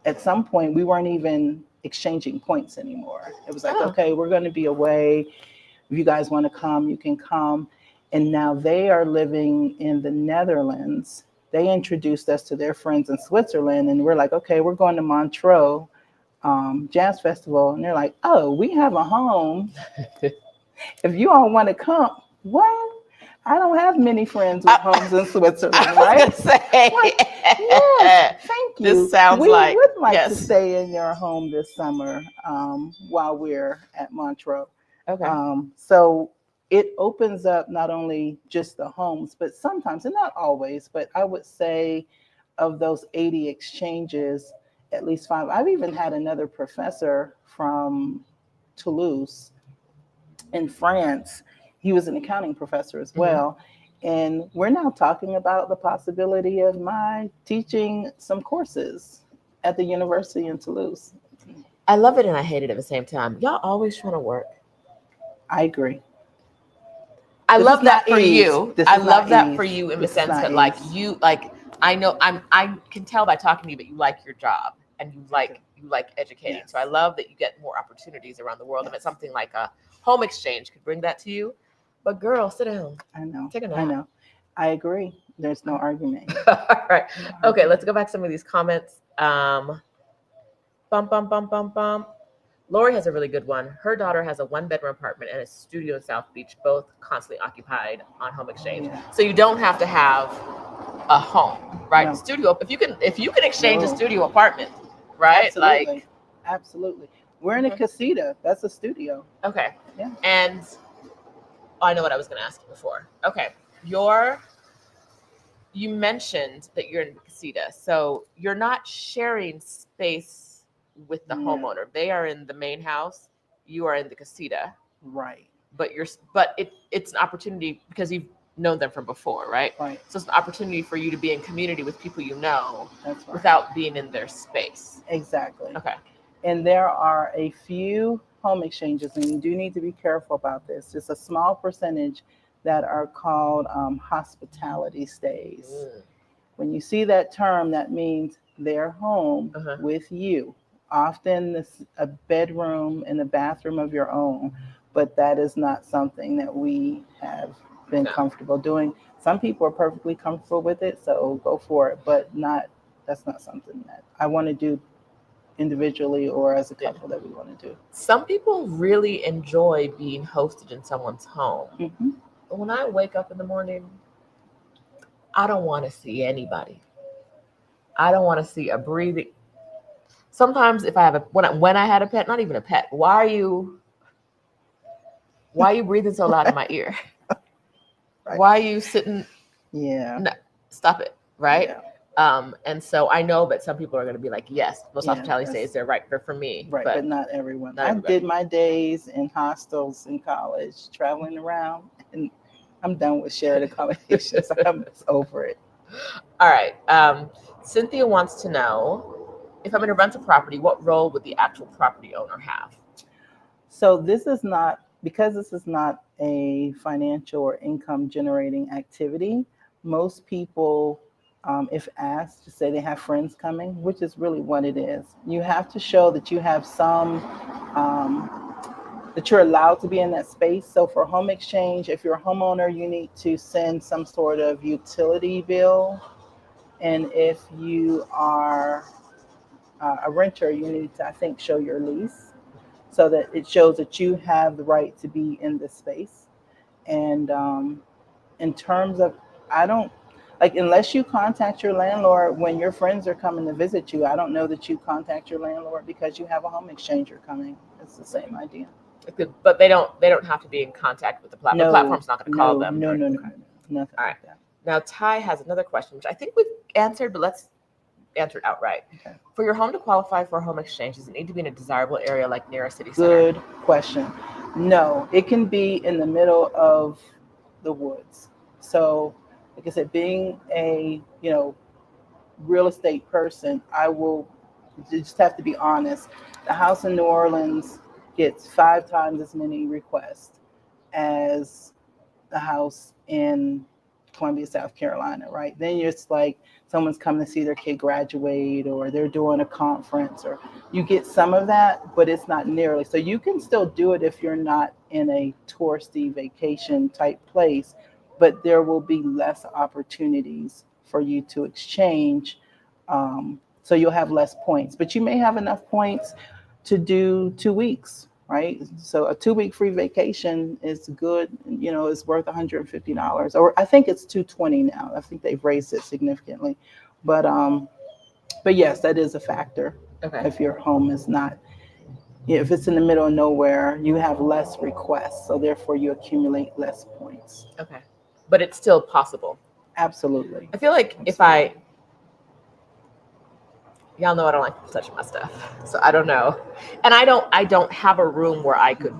at some point, we weren't even exchanging points anymore. It was like, okay, we're going to be away. If you guys want to come, you can come. And now they are living in the Netherlands. They introduced us to their friends in Switzerland, and we're like, okay, we're going to Montreux Jazz Festival. And they're like, oh, we have a home. If you all want to come, what? I don't have many friends with homes in Switzerland, right? I was gonna say, like, yes, thank you. This sounds we like would like yes. to stay in your home this summer while we're at Montreux. Okay. So it opens up not only just the homes, but sometimes, and not always, but I would say of those 80 exchanges, at least 5. I've even had another professor from Toulouse in France. He was an accounting professor as well. And we're now talking about the possibility of my teaching some courses at the university in Toulouse. I love it and I hate it at the same time. Y'all always trying to work. I agree. I This love is that not for ease. you. This I is love not that ease. for you in the This is sense not that like ease. you like I know I can tell by talking to you, but you like your job and you like educating. Yes. So I love that you get more opportunities around the world. And it's something like a home exchange could bring that to you. But girl, sit down. I know. Take a nap. I know. I agree. There's no argument. All right. Okay, let's go back to some of these comments. Lori has a really good one. Her daughter has a 1-bedroom apartment and a studio in South Beach, both constantly occupied on home exchange. Yeah. So you don't have to have a home, right? No. Studio. If you can exchange a studio apartment, right? Absolutely. Like absolutely. We're in a casita. That's a studio. Okay. Yeah. And I know what I was going to ask you before. Okay, you mentioned that you're in the casita, so you're not sharing space with the homeowner. They are in the main house. You are in the casita. Right. But it's an opportunity because you've known them from before, right? Right. So it's an opportunity for you to be in community with people you know. That's right. Without being in their space. Exactly. Okay. And there are a few home exchanges, and you do need to be careful about this. Just a small percentage that are called hospitality stays. When you see that term, that means they're home with you. Often a bedroom and a bathroom of your own, but that is not something that we have been comfortable doing. Some people are perfectly comfortable with it, so go for it, but that's not something that I want to do individually or as a couple that we want to do. Some people really enjoy being hosted in someone's home. when I wake up in the morning, I don't want to see anybody. I don't want to see a breathing. Sometimes if I have a when I had a pet, not even a pet, why are you breathing so loud in my ear? Right. Why are you sitting? Yeah. No, stop it, right? Yeah. And so I know that some people are going to be like, yes, most Yeah, hospitality stays they're right for me, right, but not everyone. not I everybody. did my days in hostels in college, traveling around, and I'm done with shared accommodations. I'm over it. All right. Cynthia wants to know, if I'm going to rent a property, what role would the actual property owner have? So this is not, because this is not a financial or income generating activity. Most people, if asked, to say they have friends coming, which is really what it is. You have to show that you have some, that you're allowed to be in that space. So for home exchange, if you're a homeowner, you need to send some sort of utility bill. And if you are a renter, you need to, I think, show your lease so that it shows that you have the right to be in this space. And in terms of, I don't, like, unless you contact your landlord when your friends are coming to visit you, I don't know that you contact your landlord because you have a home exchanger coming. It's the same idea. But they don't have to be in contact with the platform. The No, platform's not going to call no, them. no, no, no, Okay. no, nothing All right. like that. Now Ty has another question, which I think we've answered, but let's answer it outright. Okay. For your home to qualify for a home exchange, does it need to be in a desirable area like near a city center? Good question. No, it can be in the middle of the woods. So, like I said, being a, real estate person, I will just have to be honest. The house in New Orleans gets 5 times as many requests as the house in Columbia, South Carolina, right? Then it's like someone's coming to see their kid graduate or they're doing a conference, or you get some of that, but it's not nearly. So you can still do it if you're not in a touristy vacation type place, but there will be less opportunities for you to exchange. So you'll have less points, but you may have enough points to do 2 weeks, right? So a 2 week free vacation is good. It's worth $150, or I think it's 220 now. I think they've raised it significantly, but yes, that is a factor. Okay. If your home is not, if it's in the middle of nowhere, you have less requests, so therefore you accumulate less points. Okay. But it's still possible. Absolutely. I feel like if y'all know I don't like touching my stuff, so I don't know, and I don't have a room where I could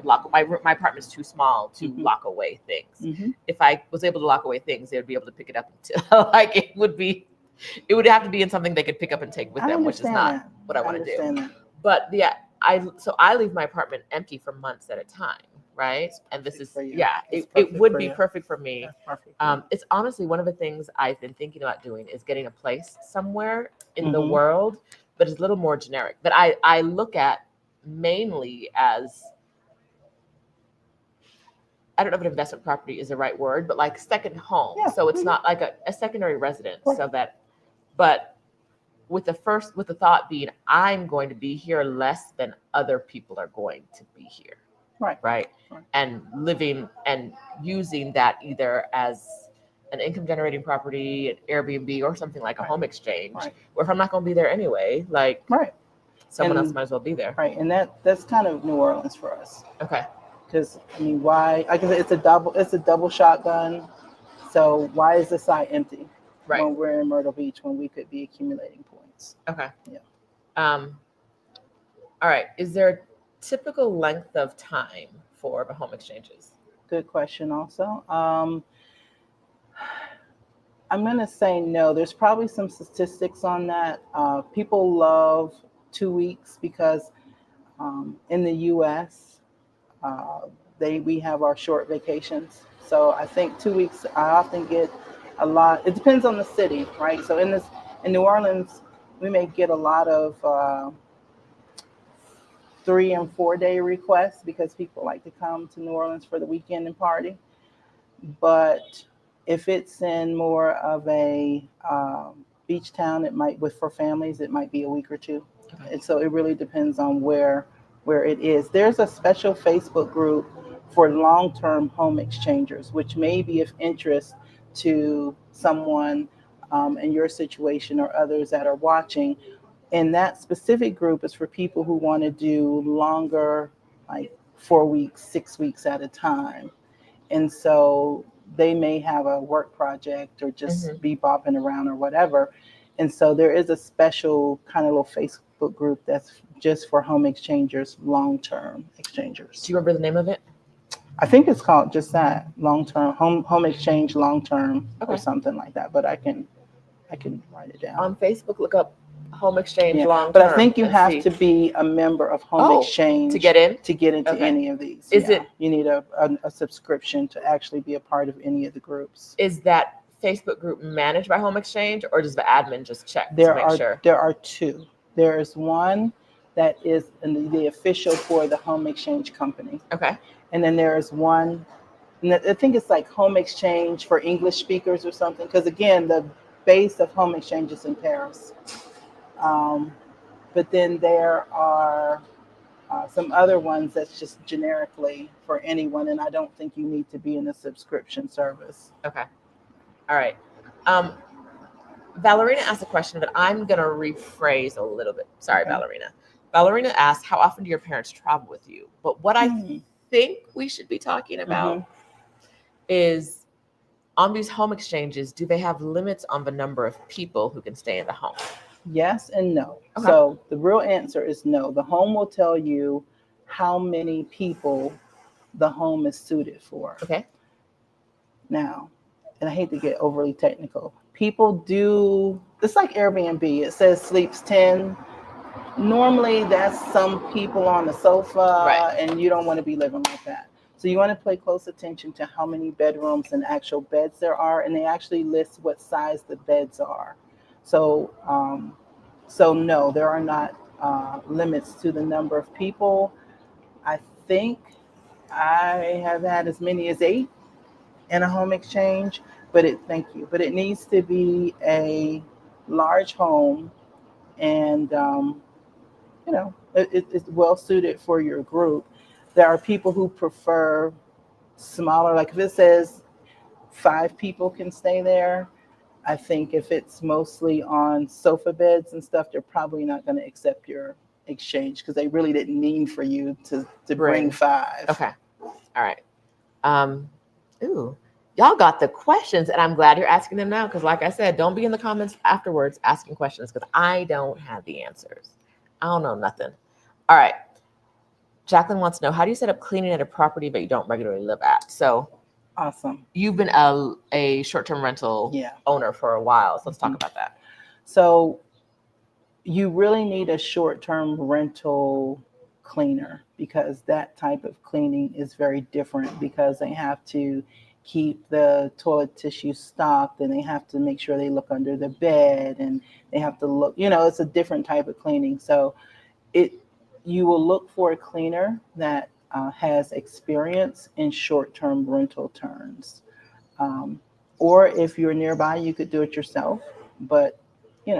lock my apartment's too small to lock away things. Mm-hmm. If I was able to lock away things, they would be able to pick it up until like it would have to be in something they could pick up and take with I them, which is not understand what I want to understand do. that. But yeah, I leave my apartment empty for months at a time, right? And this is For you. yeah, It's it perfect would for be you. perfect for me. That's perfect for you. It's honestly one of the things I've been thinking about doing is getting a place somewhere in the Mhm. world, but it's a little more generic. But I look at mainly as, I don't know if an investment property is the right word, but like second home. Yeah. So it's Mhm. not like a secondary residence. Right. So that, but with the thought being I'm going to be here less than other people are going to be here. Right. Right. And living and using that either as an income generating property, an Airbnb, or something like a Right. home exchange, Right. where if I'm not going to be there anyway, like Right. someone else And might as well be there. right, and that's kind of New Orleans for us. Okay. Because I mean, why? Like I said, it's a double shotgun. So why is the site empty Right. when we're in Myrtle Beach when we could be accumulating points? Okay. Yeah. All right. Is there a typical length of time for the home exchanges? Good question. Also, I'm going to say no. There's probably some statistics on that. People love 2 weeks because in the U.S. We have our short vacations. So I think 2 weeks. I often get a lot. It depends on the city, right? So in New Orleans, we may get a lot of 3 and 4 day requests because people like to come to New Orleans for the weekend and party. But if it's in more of a beach town, it might, with for families, it might be a week or two. Okay. And so it really depends on where it is. There's a special Facebook group for long-term home exchangers, which may be of interest to someone in your situation or others that are watching. And that specific group is for people who want to do longer, like 4 weeks, 6 weeks at a time. And so they may have a work project or just be bopping around or whatever. And so there is a special kind of little Facebook group that's just for home exchangers, long-term exchangers. Do you remember the name of it? I think it's called just that, long-term home exchange, long-term, or Okay. something like that. But I can write it down. On Facebook, look up home exchange Yeah, long term. but I think you and have see. to be a member of Home Exchange to get in. into Okay. any of these. Is it- you need a subscription to actually be a part of any of the groups? Is that Facebook group managed by Home Exchange, or does the admin just check There to make are sure? there are two. There is one that is the official for the Home Exchange company, Okay. and then there is one, and I think it's like Home Exchange for English speakers or something. Because again, the base of Home Exchange is in Paris. But then there are some other ones that's just generically for anyone, and I don't think you need to be in a subscription service. Okay. All right. Valerina asked a question, but I'm gonna rephrase a little bit. Sorry, Okay. Valerina. Valerina asked, "How often do your parents travel with you?" But what I Mhm. think we should be talking about is, on these home exchanges, do they have limits on the number of people who can stay in the home? Yes and no. Okay. So the real answer is no. The home will tell you how many people the home is suited for. Okay. Now, and I hate to get overly technical, people do, it's like Airbnb. It says sleeps 10. Normally, that's some people on the sofa, Right. and you don't want to be living like that. So you want to pay close attention to how many bedrooms and actual beds there are, and they actually list what size the beds are. So, no, there are not limits to the number of people. I think I have had as many as 8 in a home exchange, but it needs to be a large home, and it's well suited for your group. There are people who prefer smaller, like if it says 5 people can stay there. I think if it's mostly on sofa beds and stuff, they're probably not going to accept your exchange because they really didn't mean for you to bring 5. Okay. All right. Ooh, y'all got the questions, and I'm glad you're asking them now, because like I said, don't be in the comments afterwards asking questions, because I don't have the answers. I don't know nothing. All right. Jacqueline wants to know, how do you set up cleaning at a property that you don't regularly live at? So Awesome. you've been a short-term rental owner for a while, so let's talk about that. So you really need a short-term rental cleaner, because that type of cleaning is very different, because they have to keep the toilet tissue stocked, and they have to make sure they look under the bed, and they have to look, it's a different type of cleaning. So you will look for a cleaner that has experience in short-term rental terms. Or if you're nearby, you could do it yourself, but I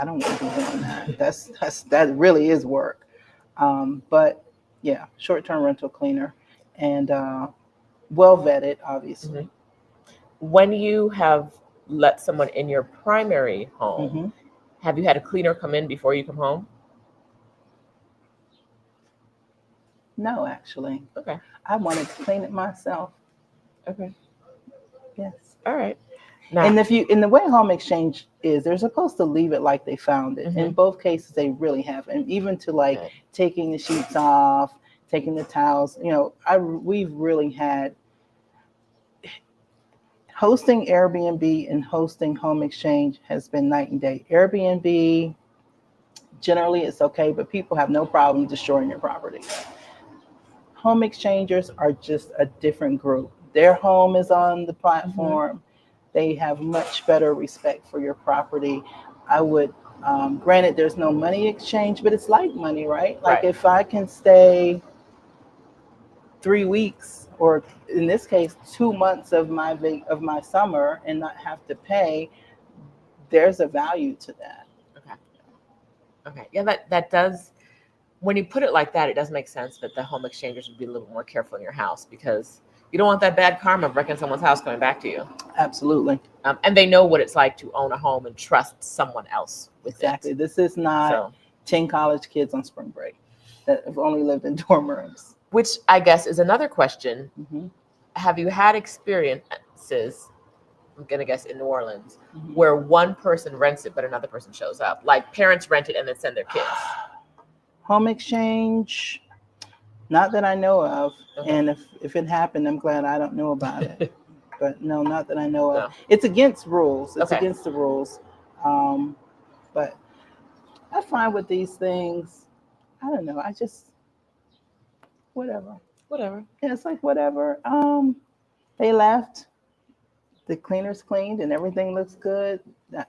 don't want to be doing that. That really is work. But yeah, short-term rental cleaner, and well vetted, obviously. When you have let someone in your primary home, Mm-hmm. have you had a cleaner come in before you come home? No, actually. Okay. I wanted to clean it myself. Okay. Yes. All right. Now, And in the way home exchange is, they're supposed to leave it like they found it. In both cases, they really have, and even to taking the sheets off, taking the towels. We've really had hosting Airbnb and hosting home exchange has been night and day. Airbnb, generally it's okay, but people have no problem destroying your property. Home exchangers are just a different group. Their home is on the platform. They have much better respect for your property. I would, granted, there's no money exchange, but it's like money, right? Like if I can stay 3 weeks, or in this case, 2 months of my summer and not have to pay, there's a value to that. Okay. Yeah, that does when you put it like that, it does make sense that the home exchangers would be a little more careful in your house, because you don't want that bad karma of wrecking someone's house coming back to you. Absolutely. And they know what it's like to own a home and trust someone else with Exactly. it. This is not 10 college kids on spring break that have only lived in dorm rooms. Which I guess is another question. Mm-hmm. Have you had experiences, I'm going to guess in New Orleans, Mm-hmm. where one person rents it but another person shows up? Like parents rent it and then send their kids. Home exchange, not that I know of. Okay. And if it happened, I'm glad I don't know about it. But no, not that I know of. No. It's against rules. It's Okay. against the rules. But I find with these things, I don't know. I just, whatever. Whatever. Yeah, it's like whatever. They left. The cleaners cleaned and everything looks good.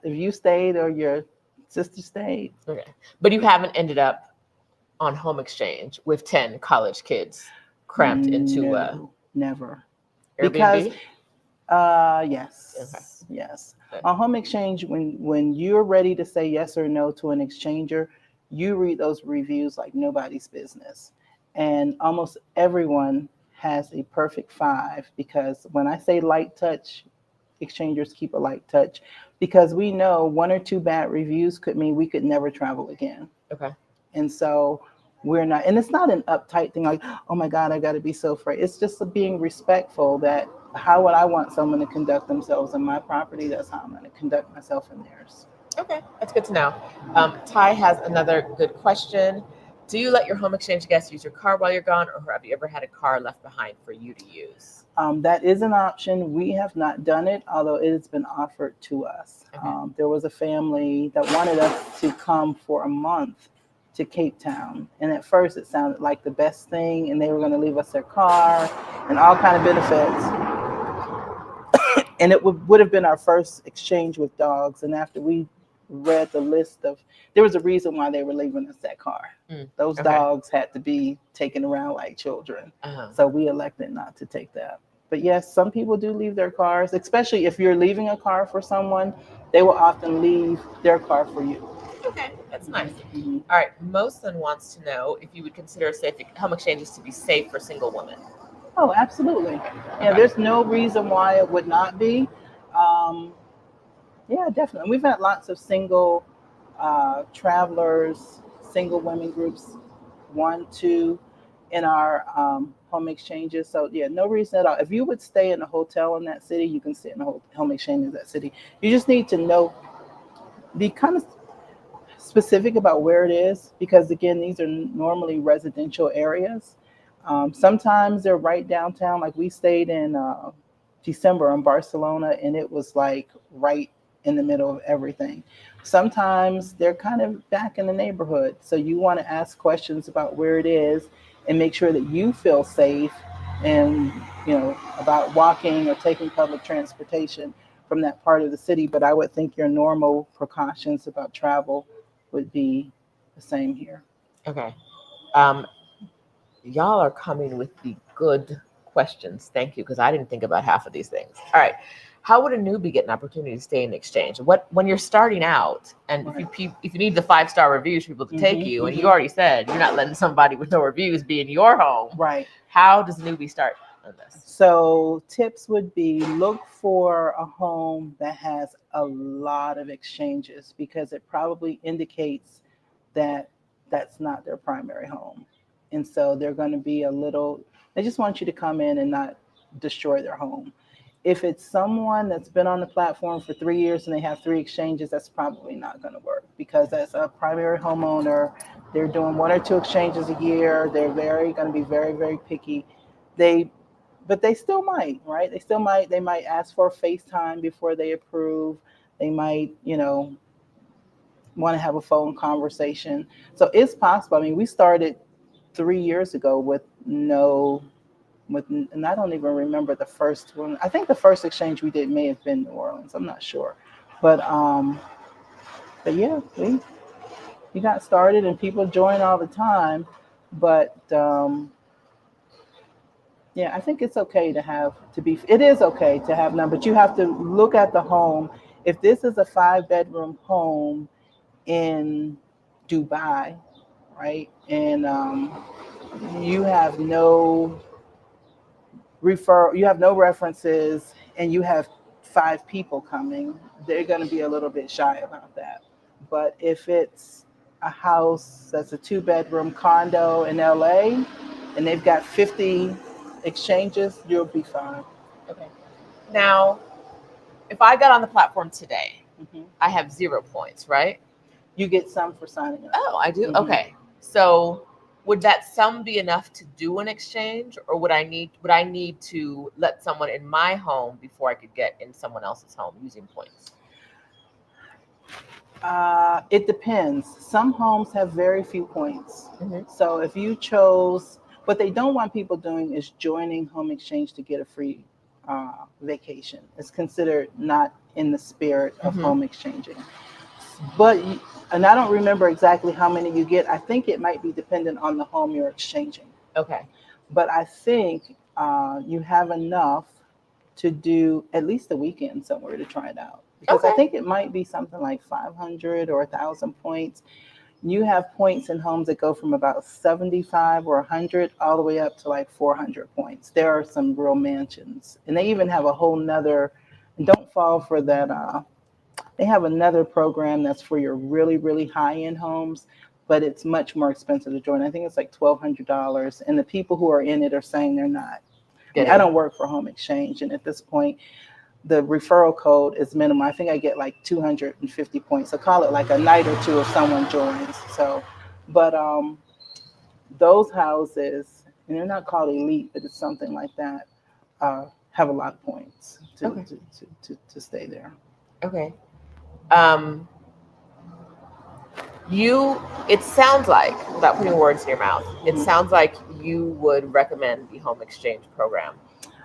If you stayed or your sister stayed. Okay. But you haven't ended up on home exchange with 10 college kids cramped into No, never. Airbnb? Because yes. Okay. Yes. Okay. On home exchange, when you're ready to say yes or no to an exchanger, you read those reviews like nobody's business. And almost everyone has a perfect 5, because when I say light touch, exchangers keep a light touch, because we know 1 or 2 bad reviews could mean we could never travel again. Okay. And so we're not, and it's not an uptight thing like, oh my God, I got to be so afraid. It's just being respectful that how would I want someone to conduct themselves in my property? That's how I'm going to conduct myself in theirs. Okay, that's good to know. Ty has another good question. Do you let your home exchange guests use your car while you're gone, or have you ever had a car left behind for you to use? That is an option. We have not done it, although it has been offered to us. Okay. There was a family that wanted us to come for a month to Cape Town. And at first it sounded like the best thing, and they were going to leave us their car and all kind of benefits. And it would have been our first exchange with dogs. And after we read the list of, there was a reason why they were leaving us that car. Those dogs had to be taken around like children. So we elected not to take that. But yes, some people do leave their cars, especially if you're leaving a car for someone, they will often leave their car for you. Okay, that's nice. Mm-hmm. All right, Mosen wants to know if you would consider home exchanges to be safe for single women. Oh, absolutely. Yeah, there's no reason why it would not be. Yeah, definitely. We've had lots of single travelers, single women groups, 1, 2 in our home exchanges. So yeah, no reason at all. If you would stay in a hotel in that city, you can stay in a home exchange in that city. You just need to know, be kind of specific about where it is, because again, these are normally residential areas. Sometimes they're right downtown. Like we stayed in December in Barcelona, and it was like right in the middle of everything. Sometimes they're kind of back in the neighborhood. So you want to ask questions about where it is and make sure that you feel safe, and about walking or taking public transportation from that part of the city. But I would think your normal precautions about travel would be the same here. Okay. Y'all are coming with the good questions. Thank you, because I didn't think about half of these things. All right. How would a newbie get an opportunity to stay in exchange? When you're starting out, and Right. if you need the 5-star reviews for people to take you, and you already said you're not letting somebody with no reviews be in your home. Right. How does a newbie start on this? So tips would be, look for a home that has a lot of exchanges, because it probably indicates that that's not their primary home. And so they're going to be they just want you to come in and not destroy their home. If it's someone that's been on the platform for 3 years and they have 3 exchanges, that's probably not going to work, because as a primary homeowner, they're doing 1 or 2 exchanges a year. They're going to be very, very picky. But they still might, right? They might ask for a FaceTime before they approve. They might, want to have a phone conversation. So it's possible. I mean, we started 3 years ago and I don't even remember the first one. I think the first exchange we did may have been New Orleans. I'm not sure. But yeah, we got started and people join all the time. But yeah, I think it's okay it is okay to have none, but you have to look at the home. If this is a 5-bedroom home in Dubai, right? And you have no you have no references, and you have 5 people coming, they're going to be a little bit shy about that. But if it's a house that's a 2-bedroom condo in LA and they've got 50 exchanges, you'll be fine. Okay. Now, if I got on the platform today, Hmm. I have 0 points, right? You get some for signing up. Oh, I do. Mhm. Okay. So would that sum be enough to do an exchange, or would I need to let someone in my home before I could get in someone else's home using points? It depends. Some homes have very few points. Mm-hmm. So if you chose, what they don't want people doing is joining home exchange to get a free vacation. It's considered not in the spirit of Mm-hmm. home exchanging. But, and I don't remember exactly how many you get. I think it might be dependent on the home you're exchanging. Okay. But I think you have enough to do at least a weekend somewhere to try it out. Because I Okay. think it might be something like 500 or 1,000 points. You have points in homes that go from about 75 or 100 all the way up to like 400 points. There are some real mansions. And they even have a whole nother, and don't fall for that. They have another program that's for your really, really high end homes, but it's much more expensive to join. I think it's like $1,200. And the people who are in it are saying they're not. I mean, I Getting. don't work for home exchange. And at this point, the referral code is minimum. I think I get like 250 points. So call it like a night or two if someone joins. So, but those houses, and they're not called elite, but it's something like that, have a lot of points Okay. to stay there. Okay. Um, it sounds like, without putting words in your mouth, it Mhm. sounds like you would recommend the home exchange program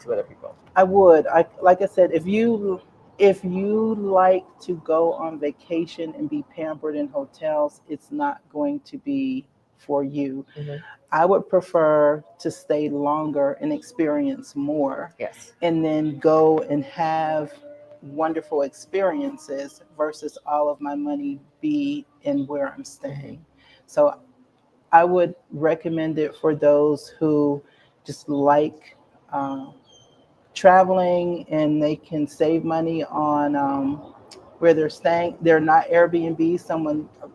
to other people. I would. Like I said, if you like to go on vacation and be pampered in hotels, it's not going to be for you. Hmm. I would prefer to stay longer and experience more Yes. and then go and have wonderful experiences versus all of my money be in where I'm Hmm. staying. So I would recommend it for those who just like uh, traveling and they can save money on where they're staying. They're not Airbnb.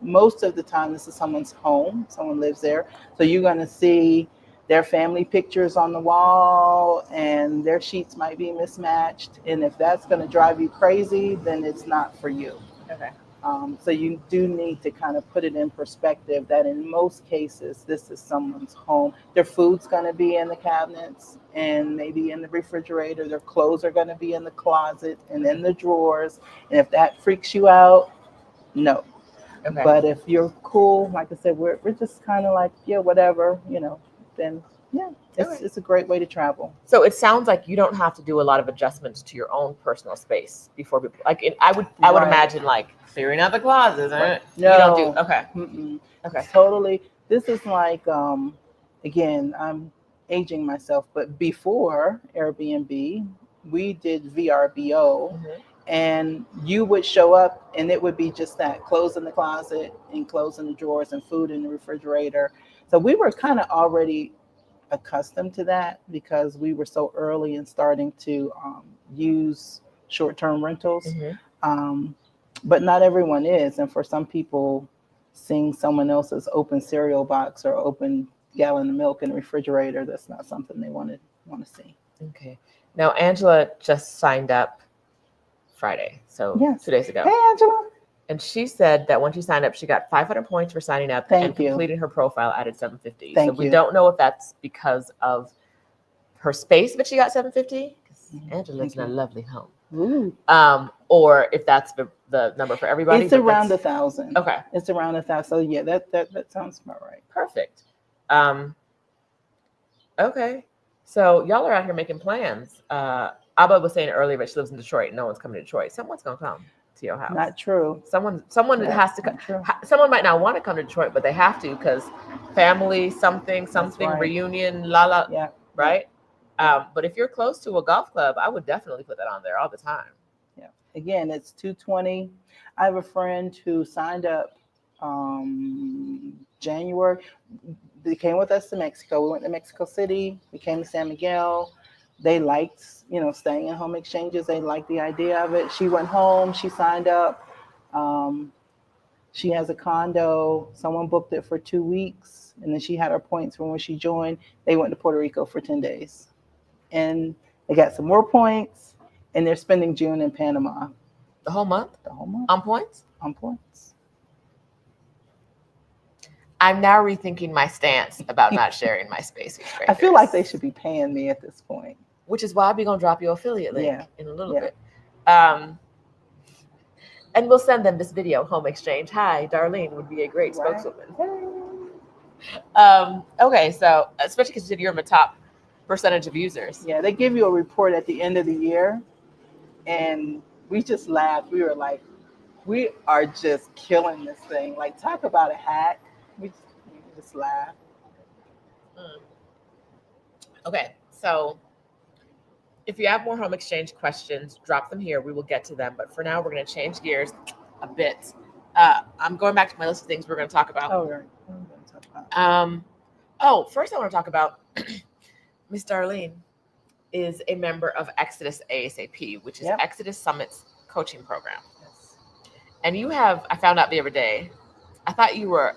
Most of the time, this is someone's home. Someone lives there. So you're going to see their family pictures on the wall and their sheets might be mismatched. And if that's going to drive you crazy, then it's not for you. Okay. So you do need to kind of put it in perspective that in most cases, this is someone's home. Their food's going to be in the cabinets and maybe in the refrigerator. Their clothes are going to be in the closet and in the drawers. And if that freaks you out, no. Okay. But if you're cool, like I said, we're just kind of like, yeah, whatever, then yeah, Okay. it's a great way to travel. So it sounds like you don't have to do a lot of adjustments to your own personal space before people like I would Right. imagine like clearing out the closets. Right. Right? You don't do No. okay. Mm-mm. Okay. Totally. This is like, again, I'm aging myself, but before Airbnb, we did VRBO, Hmm. and you would show up and it would be just that, clothes in the closet and clothes in the drawers and food in the refrigerator. So we were kind of already accustomed to that because we were so early in starting to use short-term rentals. Hmm. Um, but not everyone is, and for some people, seeing someone else's open cereal box or open gallon of milk in the refrigerator, that's not something they want to see. Okay. Now Angela just signed up Friday, so Yes. 2 days ago. Hey, Angela. And she said that when she signed up, she got 500 points for signing up and Thank you. completing her profile added 750. So Thank we you. don't know if that's because of her space, but she got 750 because Angela lives Thank in a you. lovely home. Ooh. Or if that's the number for everybody. It's But around that's 1,000. okay. It's around 1,000. So yeah, that sounds about right. Perfect. Um, okay. So y'all are out here making plans. Abba was saying earlier, but she lives in Detroit and no one's coming to Detroit. Someone's gonna come to your house. Not true. Someone That's has to not true. someone might not want to come to Detroit, but they have to because family, something, That's right. reunion, la la, Yeah. right? Yeah. But if you're close to a golf club, I would definitely put that on there all the time. Yeah. Again, it's 220. I have a friend who signed up January. They came with us to Mexico. We went to Mexico City. We came to San Miguel. They liked, staying in home exchanges. They liked the idea of it. She went home. She signed up. She has a condo. Someone booked it for 2 weeks, and then she had her points from when she joined. They went to Puerto Rico for 10 days, and they got some more points, and they're spending June in Panama. The whole month? The whole month. On points? On points. I'm now rethinking my stance about not sharing my space with strangers. I feel like they should be paying me at this point. Which is why I'll be going to drop your affiliate link in a little bit. And we'll send them this video, home exchange. Hi, Darlene would be a great spokeswoman. Okay, so especially because you're in the top percentage of users. Yeah, they give you a report at the end of the year, and we just laughed. We were like, we are just killing this thing. Like, talk about a hack. We just laughed. Okay, so if you have more home exchange questions, drop them here. We will get to them. But for now, we're going to change gears a bit. I'm going back to my list of things we're going to talk about. Oh, right. What are we going to talk about? First I want to talk about Miss Darlene is a member of Exodus ASAP, which is Exodus Summit's coaching program. Yes. And you have, I found out the other day, I thought you were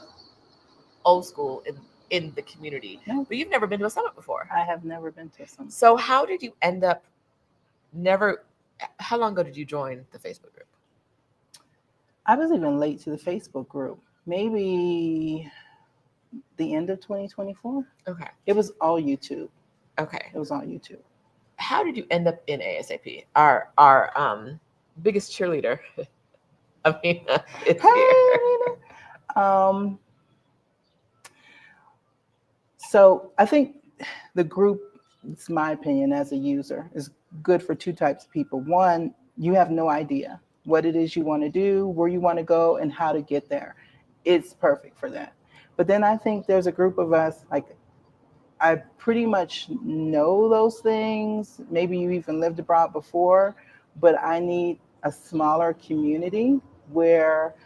old school in the community, but you've never been to a summit before. I have never been to a summit. So how did you end up how long ago did you join the Facebook group? I was even late to the Facebook group. Maybe the end of 2024. Okay. It was all YouTube. Okay. It was on YouTube. How did you end up in ASAP? Our biggest cheerleader, Amina, is here. So I think the group, it's my opinion as a user, is good for two types of people. One, you have no idea what it is you want to do, where you want to go, and how to get there. It's perfect for that. But then I think there's a group of us, like, I pretty much know those things. Maybe you even lived abroad before, but I need a smaller community where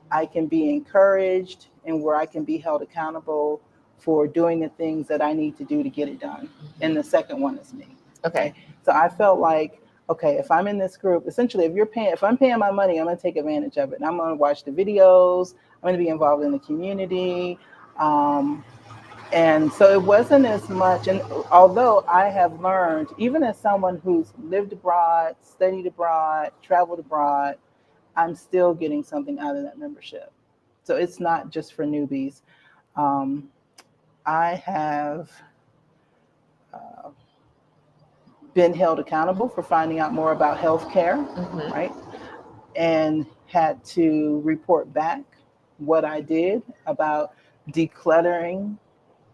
I can be encouraged and where I can be held accountable for doing the things that I need to do to get it done. And the second one is me. Okay. So I felt like, okay, if I'm in this group, essentially, if I'm paying my money, I'm going to take advantage of it. And I'm going to watch the videos. I'm going to be involved in the community. And so it wasn't as much. And although I have learned, even as someone who's lived abroad, studied abroad, traveled abroad, I'm still getting something out of that membership. So it's not just for newbies. I have been held accountable for finding out more about healthcare, right? And had to report back what I did about decluttering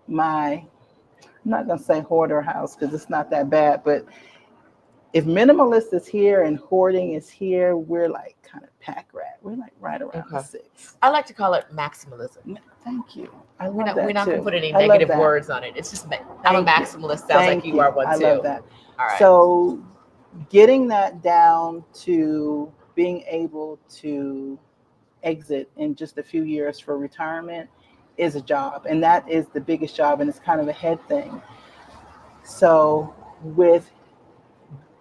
I'm not going to say hoarder house because it's not that bad, but if minimalist is here and hoarding is here, we're like kind of pack rat. We're like right around the 6. I like to call it maximalism. Thank you. I love we're that not too. going to put any negative words on it. It's just, I'm a maximalist. Sounds like you are one too. I love that. All right. So getting that down to being able to exit in just a few years for retirement is a job. And that is the biggest job. And it's kind of a head thing. So with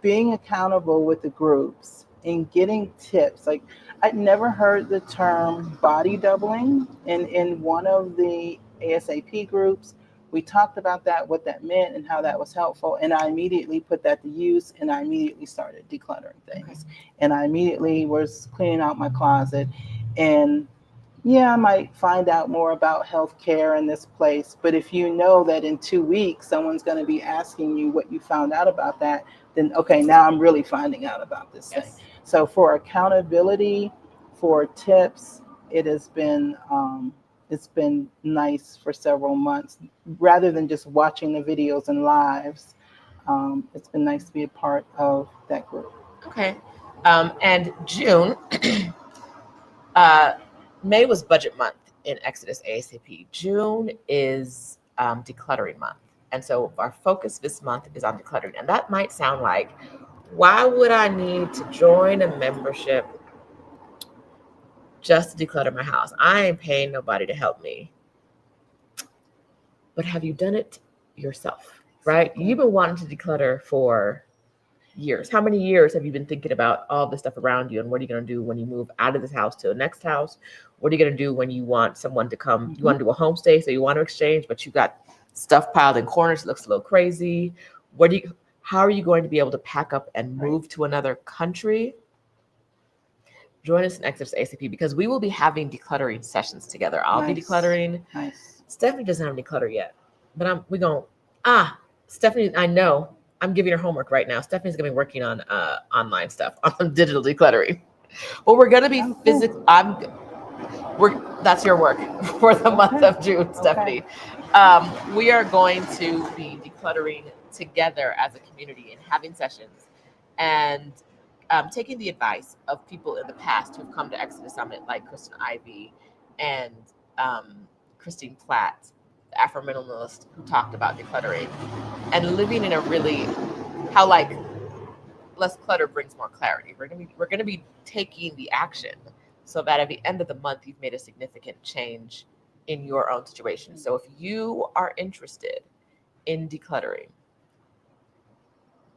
being accountable with the groups and getting tips, like I'd never heard the term body doubling. And in one of the ASAP groups, we talked about that, what that meant and how that was helpful. And I immediately put that to use and I immediately started decluttering things. And I immediately was cleaning out my closet. And yeah, I might find out more about healthcare in this place. But if you know that in 2 weeks, someone's going to be asking you what you found out about that, then okay, now I'm really finding out about this thing. So for accountability, for tips, it has been it's been nice for several months rather than just watching the videos and lives. It's been nice to be a part of that group. Okay. And June, May was budget month in Exodus ASAP. June is decluttering month. And so our focus this month is on decluttering. And that might sound like, why would I need to join a membership just to declutter my house? I ain't paying nobody to help me but have you done it yourself? Right? Exactly. You've been wanting to declutter for years. How many years have you been thinking about all the stuff around you and what are you going to do when you move out of this house to the next house? What are you going to do when you want someone to come? You want to do a homestay, so you want to exchange, but you got stuff piled in corners. It looks a little crazy. How are you going to be able to pack up and move to another country? Join us in Exodus ASAP because we will be having decluttering sessions together. I'll be decluttering. Nice. Stephanie doesn't have any clutter yet, but we're going, Stephanie, I know. I'm giving her homework right now. Stephanie's going to be working on online stuff, on digital decluttering. Well, we're going to be physical. That's your work for the month of June, Stephanie. We are going to be decluttering together as a community and having sessions and taking the advice of people in the past who've come to Exodus Summit, like Kristen Ivy and Christine Platt, the Afro-minimalist who talked about decluttering and living in a really, how like less clutter brings more clarity. We're gonna be taking the action so that at the end of the month you've made a significant change in your own situation. So if you are interested in decluttering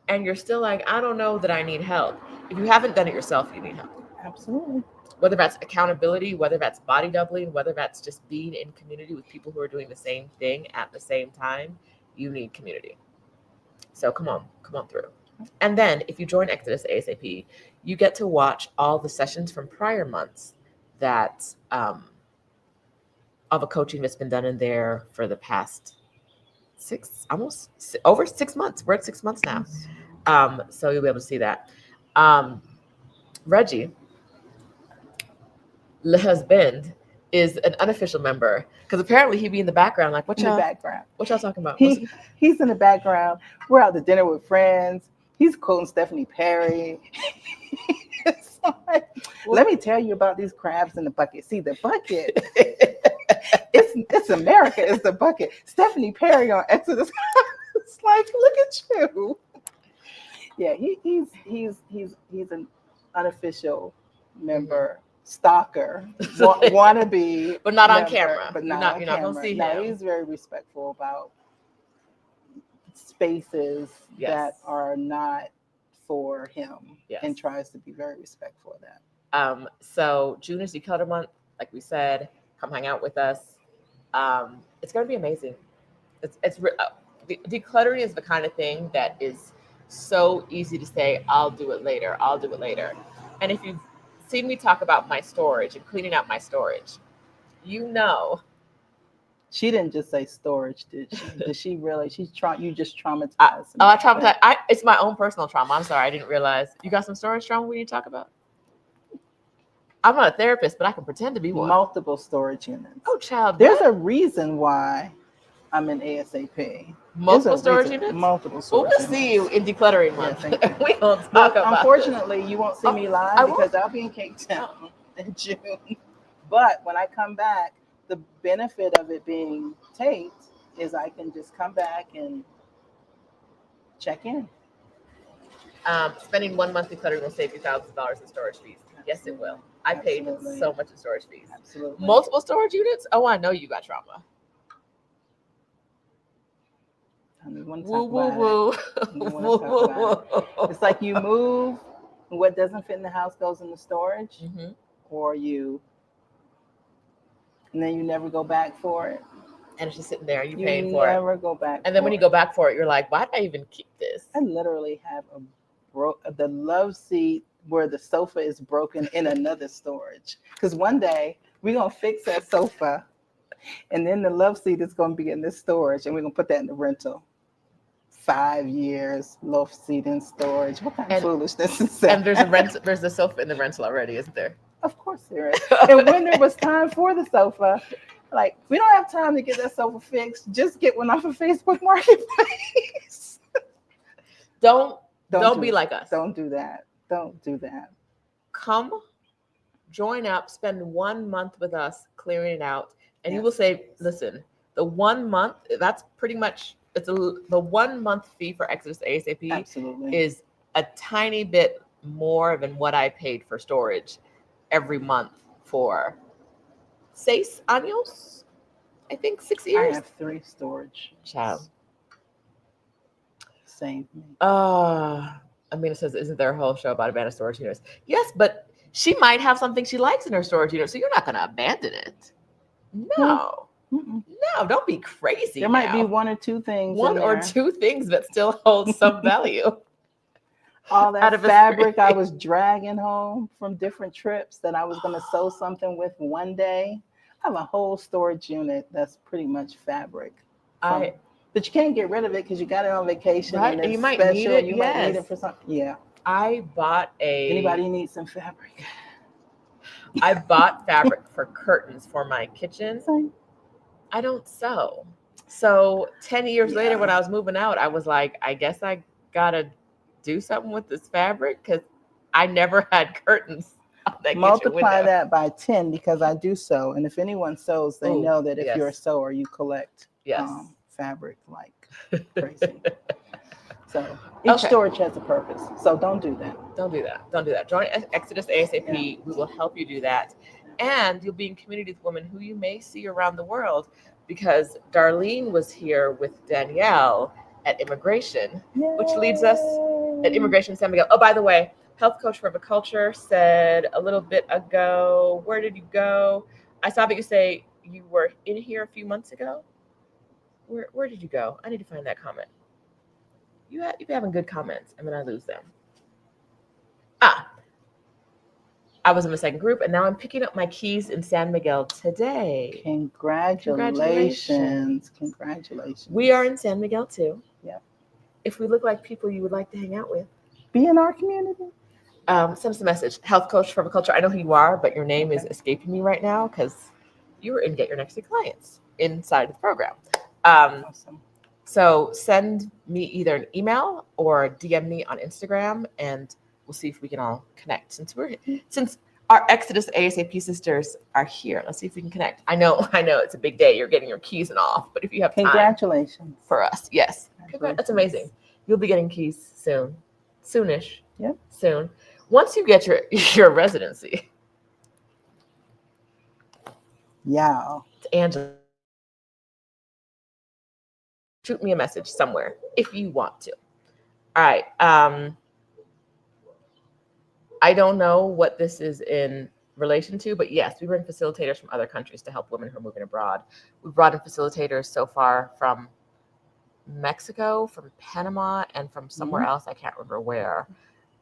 and you're still like, I don't know that I need help. If you haven't done it yourself, you need help. Absolutely. Whether that's accountability, whether that's body doubling, whether that's just being in community with people who are doing the same thing at the same time, you need community. So come on through. And then if you join Exodus ASAP, you get to watch all the sessions from prior months that all the coaching that's been done in there for the past over 6 months. We're at 6 months now. So you'll be able to see that. Reggie, le husband, is an unofficial member because apparently he'd be in the background like, what y'all talking about? He's in the background. We're out to dinner with friends. He's quoting Stephanie Perry. Like, let me tell you about these crabs in the bucket. See, the bucket, it's America, it's the bucket. Stephanie Perry on Exodus. It's like, look at you. Yeah, he's an unofficial member, stalker, wannabe, but not member, on camera. But not you're not gonna see him. No, he's very respectful about spaces that are not for him, and tries to be very respectful of that. So June is Declutter Month, like we said. Come hang out with us. It's going to be amazing. Decluttering is the kind of thing that is so easy to say, I'll do it later. And if you've seen me talk about my storage and cleaning out my storage, you know. She didn't just say storage, did she? Did she really? You just traumatized. I traumatized. It's my own personal trauma. I'm sorry, I didn't realize. You got some storage trauma we need to talk about? I'm not a therapist, but I can pretend to be one. Multiple storage units. Oh, child. There's a reason why I'm in ASAP. Multiple storage units? Multiple storage units. We'll see you in Decluttering Month. Yeah, we won't talk about unfortunately, you won't see me live because I'll be in Cape Town in June. But when I come back, the benefit of it being taped is I can just come back and check in. Spending 1 month decluttering will save you thousands of dollars in storage fees. Absolutely. Yes, it will. I paid so much in storage fees. Absolutely. Multiple storage units? Oh, I know you got trauma. Woo. It's like you move, and what doesn't fit in the house goes in the storage, and then you never go back for it. And it's just sitting there, you paying for it. You never go back. And then when you go back for it, you're like, why did I even keep this? I literally have the love seat where the sofa is broken in another storage. Because one day we're going to fix that sofa, and then the love seat is going to be in this storage, and we're going to put that in the rental. 5 years, love seat in storage. What kind of foolishness is that? And there's the sofa in the rental already, isn't there? Of course there is. And when there was time for the sofa, like, we don't have time to get that sofa fixed. Just get one off of Facebook Marketplace. Don't be like us. Don't do that. Come, join up, spend 1 month with us clearing it out. And you will say, listen, the 1 month, that's pretty much, the 1 month fee for Exodus ASAP absolutely is a tiny bit more than what I paid for storage every month for 6 años. I think 6 I years. have 3 storage. Child. Save me. Amina says, isn't there a whole show about abandoned storage units? Yes, but she might have something she likes in her storage unit, so you're not going to abandon it. No. Mm-mm. No, don't be crazy. There might be 1 or 2 things. One in or there. 2 things that still hold some value. All out that of a fabric I screen. was dragging home from different trips that I was going to sew something with one day. I have a whole storage unit that's pretty much fabric. But you can't get rid of it because you got it on vacation, Right, and and it's you might special. need it, You might need yes. it for something. Yeah. I bought Anybody need some fabric? I bought fabric for curtains for my kitchen. Same. I don't sew. So 10 years later, Yeah. when I was moving out, I was like, I guess I gotta do something with this fabric because I never had curtains on that Multiply kitchen window. that by 10 because I do sew, and if anyone sews, they Ooh, know that if yes. you're a sewer, you collect Yes. fabric like crazy. So each storage has a purpose. So don't do that. Don't do that. Don't do that. Join Exodus ASAP. Yeah. We will help you do that. And you'll be in community with women who you may see around the world, because Darlene was here with Danielle at immigration, which leads us at Immigration in San Miguel. Oh, by the way, health coach for culture said a little bit ago, where did you go? I saw that you say you were in here a few months ago. Where did you go? I need to find that comment. You've been having good comments, and then I lose them. I was in the second group, and now I'm picking up my keys in San Miguel today. Congratulations. We are in San Miguel too. Yep. If we look like people you would like to hang out with, be in our community. Send us a message. Health coach for culture. I know who you are, but your name is escaping me right now because you were in Get Your Next Clients inside the program. Awesome. So send me either an email or DM me on Instagram, and we'll see if we can all connect. Since our Exodus ASAP sisters are here, let's see if we can connect. I know it's a big day. You're getting your keys and all, but if you have time, congratulations for us, yes, that's amazing. You'll be getting keys soonish. Yep. Soon. Once you get your residency. Yeah. It's Angela. Shoot me a message somewhere if you want to. All right. I don't know what this is in relation to, but yes, we bring facilitators from other countries to help women who are moving abroad. We've brought in facilitators so far from Mexico, from Panama, and from somewhere else. I can't remember where.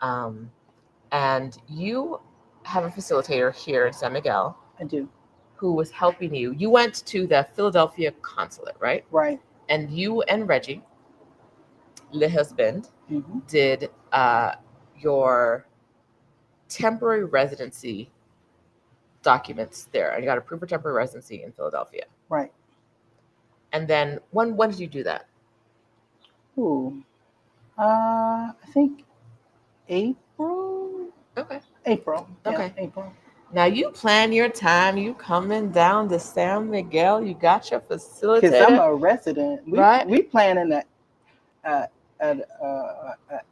And you have a facilitator here in San Miguel. I do. Who was helping you. You went to the Philadelphia consulate, right? Right. And you and Reggie, le husband, did your temporary residency documents there. And you got approved for temporary residency in Philadelphia. Right. And then when did you do that? I think April. Okay. April. Okay. Yeah, April. Now you plan your time. You coming down to San Miguel. You got your facilitator. Because I'm a resident. Right. We planning an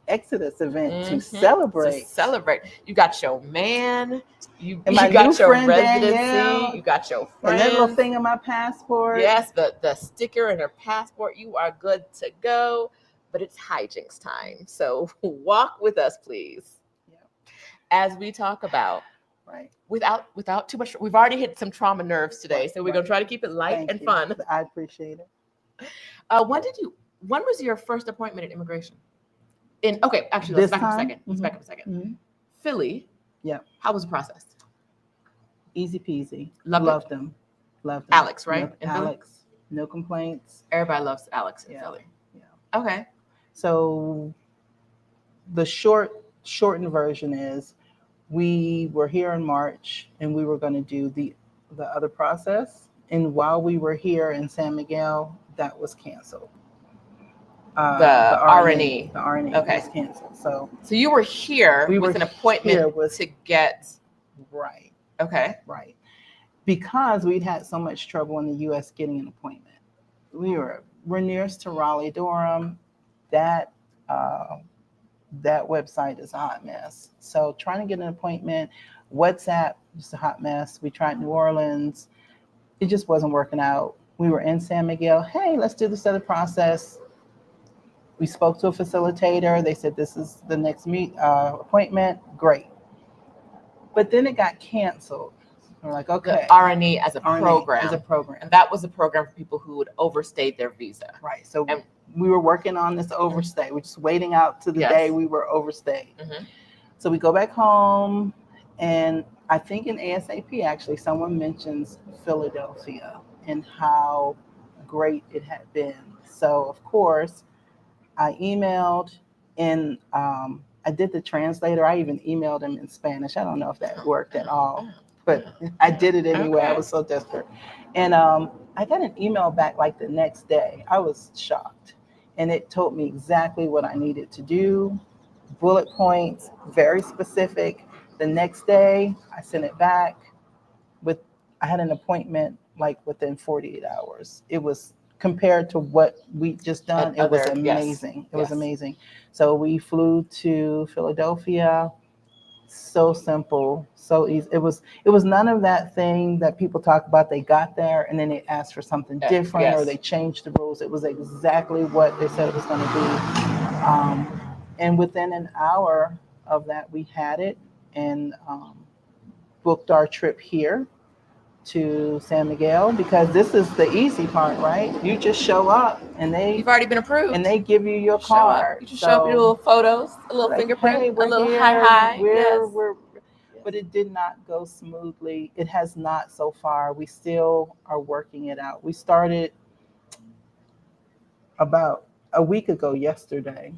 Exodus event to celebrate. You got your man. You got your residency. Danielle, you got your friends. And that little thing in my passport. Yes, the sticker in her passport. You are good to go. But it's hijinks time. So walk with us, please. Yeah. As we talk about. Right. Without too much. We've already hit some trauma nerves today, so we're gonna try to keep it light and fun. I appreciate it. When was your first appointment at immigration? Let's back up a second. Let's back up a second. Philly. Yeah. How was the process? Easy peasy. Loved them. Alex, right? Alex. No complaints. Everybody loves Alex in Philly. Yeah. Okay. So the shortened version is we were here in March and we were going to do the other process. And while we were here in San Miguel, that was canceled. The RNE. The RNE was canceled. So you were here with an appointment to get. Right. Okay. Right. Because we'd had so much trouble in the U.S. getting an appointment. We're nearest to Raleigh-Durham. That website is a hot mess. So trying to get an appointment, WhatsApp, just a hot mess. We tried New Orleans. It just wasn't working out. we were in San Miguel. Hey, let's do this other process. We spoke to a facilitator. They said, this is the next appointment. Great. But then it got canceled. We're like, okay. The RNE as a program. As a program. And that was a program for people who would overstay their visa. Right. So we were working on this overstay. We're just waiting out to the day we were overstayed. Mm-hmm. So we go back home, and I think in ASAP, actually, someone mentions Philadelphia and how great it had been. So, of course, I emailed, and I did the translator. I even emailed him in Spanish. I don't know if that worked at all, but I did it anyway. Okay. I was so desperate. And I got an email back like the next day. I was shocked. And it told me exactly what I needed to do, bullet points, very specific. The next day, I sent it back. I had an appointment like within 48 hours. It was, compared to what we just done, it was amazing. It was amazing. So we flew to Philadelphia. So simple, so easy. It was none of that thing that people talk about. They got there and then they asked for something different, or they changed the rules. It was exactly what they said it was going to be. And within an hour of that, we had it and booked our trip here to San Miguel, because this is the easy part, right? You just show up and you've already been approved, and they give you your card. You just show up, your little photos, a little fingerprint, a little here, hi. But it did not go smoothly. It has not so far. We still are working it out. We started about a week ago yesterday.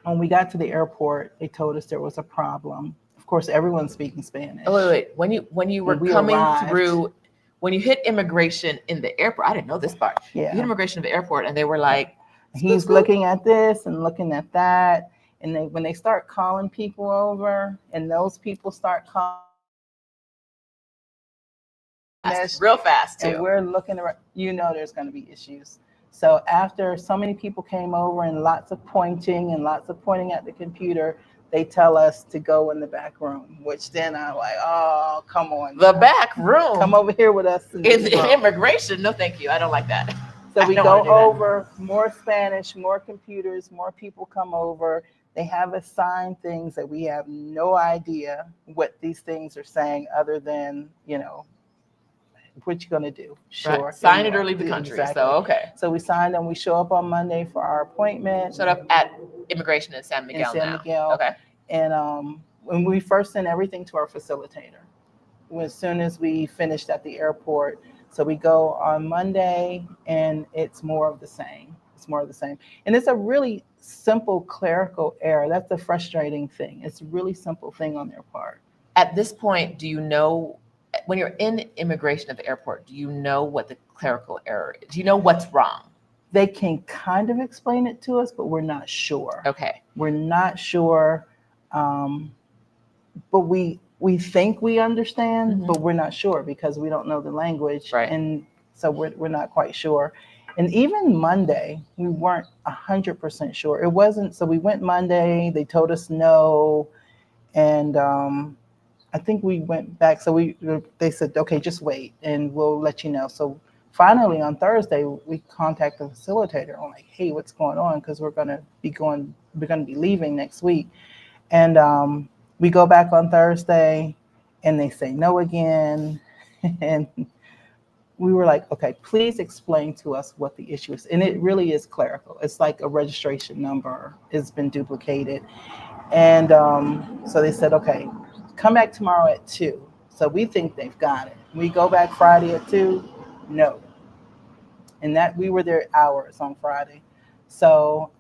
When we got to the airport, they told us there was a problem. Of course, everyone's speaking Spanish. Oh, wait. When you were coming through, when you hit immigration in the airport, I didn't know this part. Yeah. You hit immigration in the airport, and they were like, he's looking at this and looking at that. And when they start calling people over, and those people start calling real fast too. And we're looking around, there's going to be issues. So after so many people came over and lots of pointing at the computer, they tell us to go in the back room, which then I'm like, oh, come on. The back room? Come over here with us. In immigration? No, thank you. I don't like that. So we go over, more Spanish, more computers, more people come over. They have assigned things that we have no idea what these things are saying, other than, what you going to do? Sure. Right. Sign it or leave the country. Exactly. So, okay. So we signed them. We show up on Monday for our appointment. Showed up at immigration in San Miguel Okay. And when we first sent everything to our facilitator, as soon as we finished at the airport. So we go on Monday, and it's more of the same. And it's a really simple clerical error. That's the frustrating thing. It's a really simple thing on their part. At this point, do you know, when you're in immigration at the airport, do you know what the clerical error is? Do you know what's wrong? They can kind of explain it to us, but we're not sure. Okay. We're not sure, but we think we understand, but we're not sure because we don't know the language. Right. And so we're not quite sure. And even Monday, we weren't 100% sure. It wasn't, so we went Monday, they told us no, and I think we went back. So they said, okay, just wait and we'll let you know. So finally on Thursday, we contacted the facilitator. I'm like, hey, what's going on? Because we're going to be leaving next week. And we go back on Thursday and they say no again. And we were like, okay, please explain to us what the issue is. And it really is clerical. It's like a registration number has been duplicated. And so they said, okay, come back tomorrow at 2. So we think they've got it. We go back Friday at 2, no. And that we were there hours on Friday. So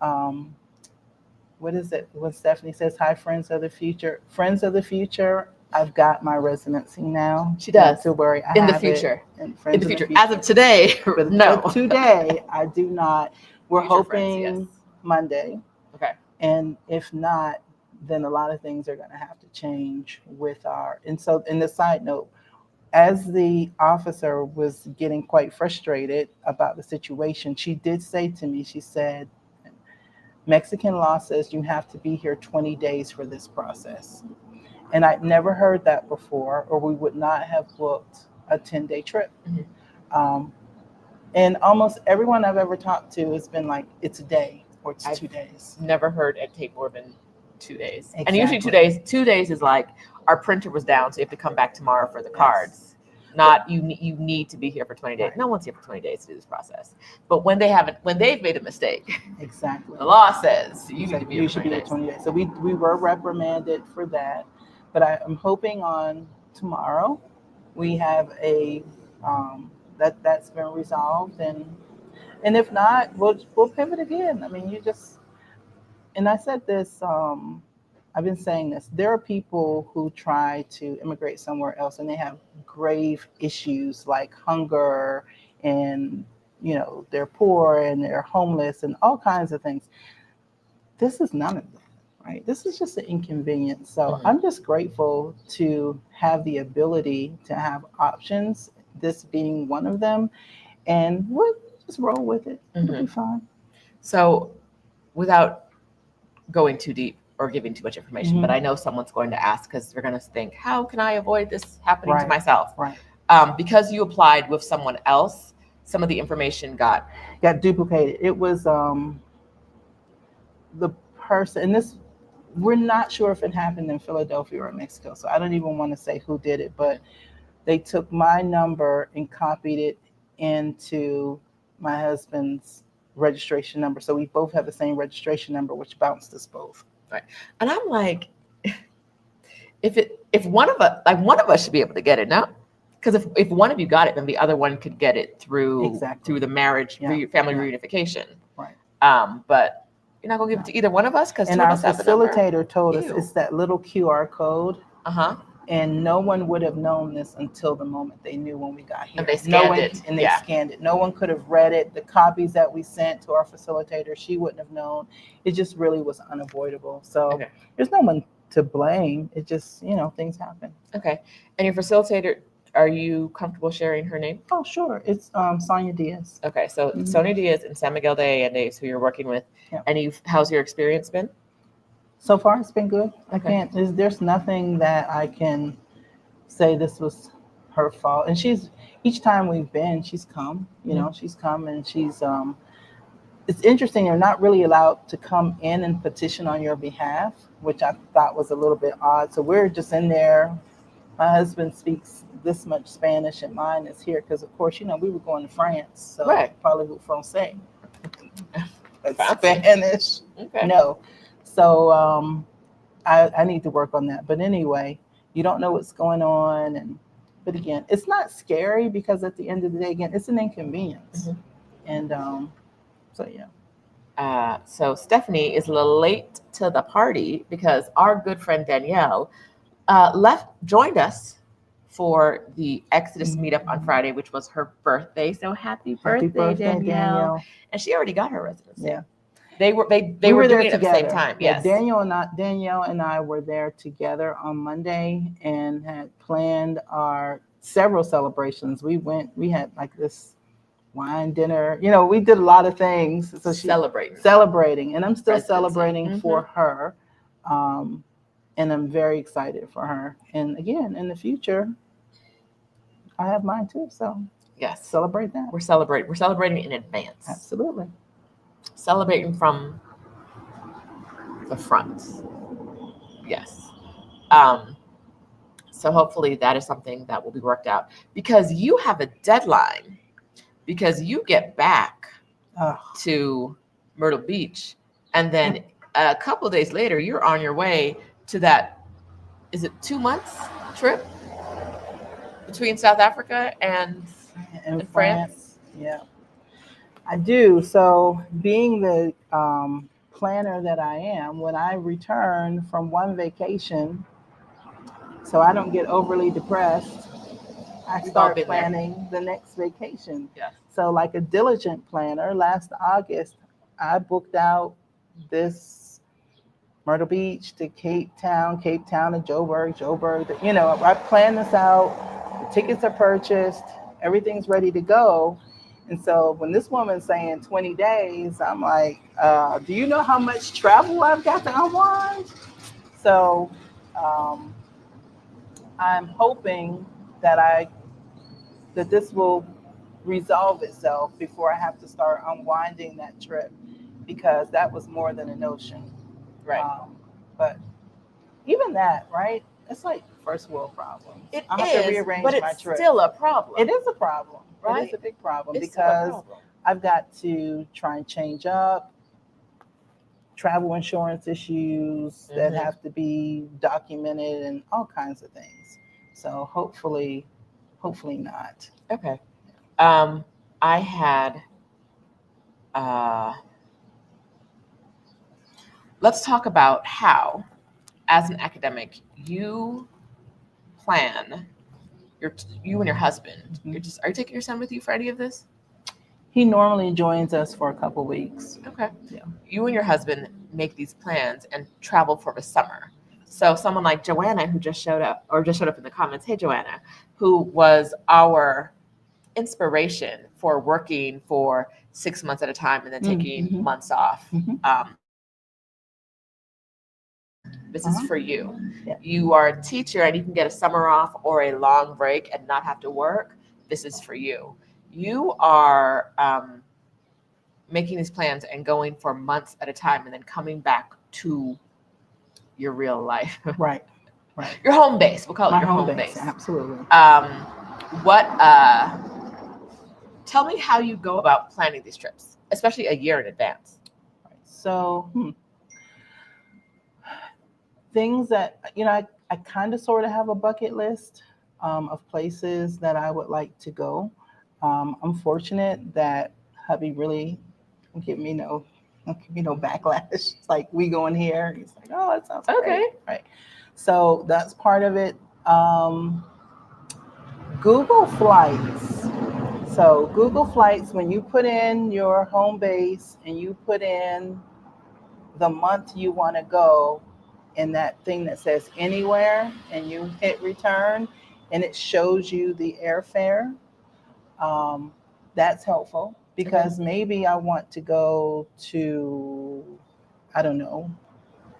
what is it when Stephanie says, hi, friends of the future? Friends of the future, I've got my residency now. She does. Not to worry. In the future. In the future. As of today, but no. Today, I do not. We're future hoping friends, yes. Monday. Okay. And if not, then a lot of things are going to have to change with and so in the side note, as the officer was getting quite frustrated about the situation, she did say to me, she said, Mexican law says you have to be here 20 days for this process. And I'd never heard that before, or we would not have booked a 10-day trip. And almost everyone I've ever talked to has been like, it's a day or it's I've 2 days. Never heard it take more than 2 days. Exactly. And usually 2 days. 2 days is like our printer was down, so you have to come back tomorrow for the cards. Not you need to be here for 20 days. Right. No one's here for 20 days to do this process. But when they've made a mistake, Exactly. the law says you need to be You here should for be 20 here days. 20 days. So we were reprimanded for that. But I'm hoping on tomorrow we have a that's been resolved, and if not, we'll pivot again. I mean, you just, and I said this. I've been saying this. There are people who try to immigrate somewhere else, and they have grave issues like hunger, and they're poor and they're homeless and all kinds of things. This is none of that, right? This is just an inconvenience. So I'm just grateful to have the ability to have options. This being one of them, and we'll just roll with it. It'll be fine. So, without going too deep or giving too much information, but I know someone's going to ask because they're going to think, how can I avoid this happening to myself? Right. Because you applied with someone else, some of the information got duplicated. It was the person, and this, we're not sure if it happened in Philadelphia or Mexico, so I don't even want to say who did it, but they took my number and copied it into my husband's registration number. So we both have the same registration number, which bounced us both. Right. And I'm like, if one of us should be able to get it, no? Because if one of you got it, then the other one could get it through the marriage, family reunification. Right. But you're not gonna give it to either one of us, because and our facilitator told us it's that little QR code. And no one would have known this until the moment they knew when we got here. And they scanned it. And they scanned it. No one could have read it. The copies that we sent to our facilitator, she wouldn't have known. It just really was unavoidable. So there's no one to blame. It just, things happen. Okay. And your facilitator, are you comfortable sharing her name? Oh, sure. It's Sonia Diaz. Okay. So Sonia Diaz and San Miguel de Allende is who you're working with. Yep. And how's your experience been? So far, it's been good. There's nothing that I can say this was her fault. And each time we've been, she's come, she's come, and she's, it's interesting. You're not really allowed to come in and petition on your behalf, which I thought was a little bit odd. So we're just in there. My husband speaks this much Spanish, and mine is here because, of course, we were going to France, so probably Francais. Spanish. Okay. No. So I need to work on that. But anyway, you don't know what's going on. But again, it's not scary because at the end of the day, again, it's an inconvenience. And so, yeah. So Stephanie is a little late to the party because our good friend Danielle joined us for the Exodus meetup on Friday, which was her birthday. So happy birthday, Danielle. And she already got her residency. Yeah. They were doing it at the same time. Yes. Danielle and I were there together on Monday and had planned our several celebrations. We had like this wine dinner. We did a lot of things. So celebrating, and I'm still celebrating for her. And I'm very excited for her. And again, in the future, I have mine too. So yes, celebrate that. We're celebrating in advance. Absolutely. Celebrating from the front. Yes. So hopefully that is something that will be worked out, because you have a deadline, because you get back to Myrtle Beach, and then a couple of days later you're on your way to that, is it 2 months trip between South Africa and France? Yeah. I do. So being the planner that I am, when I return from one vacation, so I don't get overly depressed, I start planning the next vacation. Yeah. So like a diligent planner, last August, I booked out this Myrtle Beach to Cape Town to Joburg. I planned this out. The tickets are purchased. Everything's ready to go. And so when this woman's saying 20 days, I'm like, do you know how much travel I've got to unwind? So I'm hoping that this will resolve itself before I have to start unwinding that trip, because that was more than a notion. Right. But even that, right? It's like first world problems. It I have to is, rearrange but my it's trip. still a problem. It is a problem. It Right? is a big problem It's still a because problem. I've got to try and change up travel insurance issues that Mhm. have to be documented and all kinds of things. So hopefully not. Okay. I had. Uh, let's talk about how, as an academic, you plan you and your husband. Mhm. Are you taking your son with you for any of this? He normally joins us for a couple weeks. Okay. Yeah. You and your husband make these plans and travel for the summer. So someone like Joanna, who just showed up in the comments, hey Joanna, who was our inspiration for working for 6 months at a time and then taking Mhm. months off. Mhm. This is for you. Yeah. You are a teacher and you can get a summer off or a long break and not have to work. This is for you. You are making these plans and going for months at a time and then coming back to your real life. Right. Your home base. We'll call it My your home base. Absolutely. What tell me how you go about planning these trips, especially a year in advance. So things that, I kind of sort of have a bucket list of places that I would like to go. I'm fortunate that hubby really don't give me no backlash. It's like, we going here. He's like, oh, that sounds Okay. great. Right. So that's part of it. Google Flights. So Google Flights, when you put in your home base and you put in the month you want to go, in that thing that says anywhere, and you hit return, and it shows you the airfare. That's helpful because maybe I want to go to, I don't know,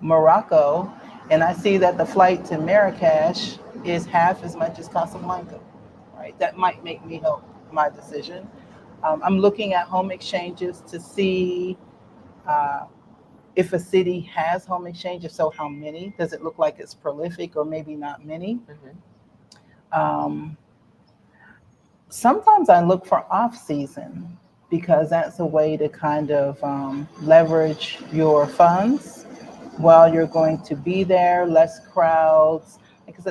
Morocco, and I see that the flight to Marrakesh is half as much as Casablanca. Right, that might make me help my decision. I'm looking at home exchanges to see uh, if a city has home exchange. If so, how many? Does it look like it's prolific or maybe not many? Um, Sometimes I look for off season because that's a way to kind of leverage your funds while you're going to be there, less crowds.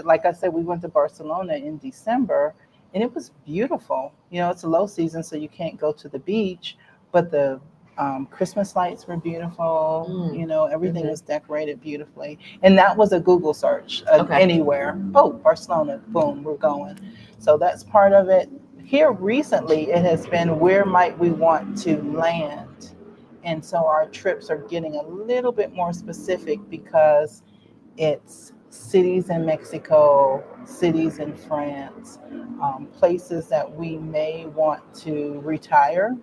Like I said, we went to Barcelona in December and it was beautiful. It's a low season, so you can't go to the beach, but the Christmas lights were beautiful. Everything was decorated beautifully. And that was a Google search, anywhere. Oh, Barcelona, boom, we're going. So that's part of it. Here recently, it has been, where might we want to land? And so our trips are getting a little bit more specific because it's cities in Mexico, cities in France, places that we may want to retire.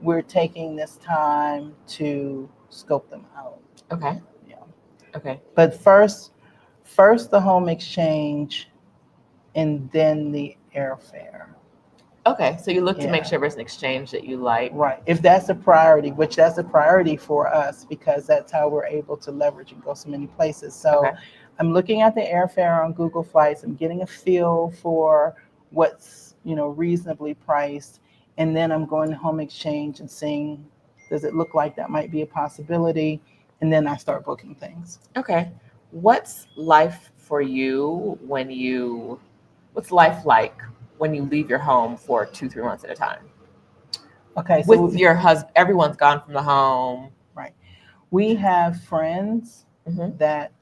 We're taking this time to scope them out. Okay. Yeah. Okay. But first the home exchange and then the airfare. Okay. So you look to make sure there's an exchange that you like. Right. If that's a priority, which that's a priority for us because that's how we're able to leverage and go so many places. So I'm looking at the airfare on Google Flights. I'm getting a feel for what's, reasonably priced. And then I'm going to home exchange and seeing, does it look like that might be a possibility? And then I start booking things. Okay. What's life for you what's life like when you leave your home for 2-3 months at a time? Okay. So with your husband, everyone's gone from the home. Right. We have friends that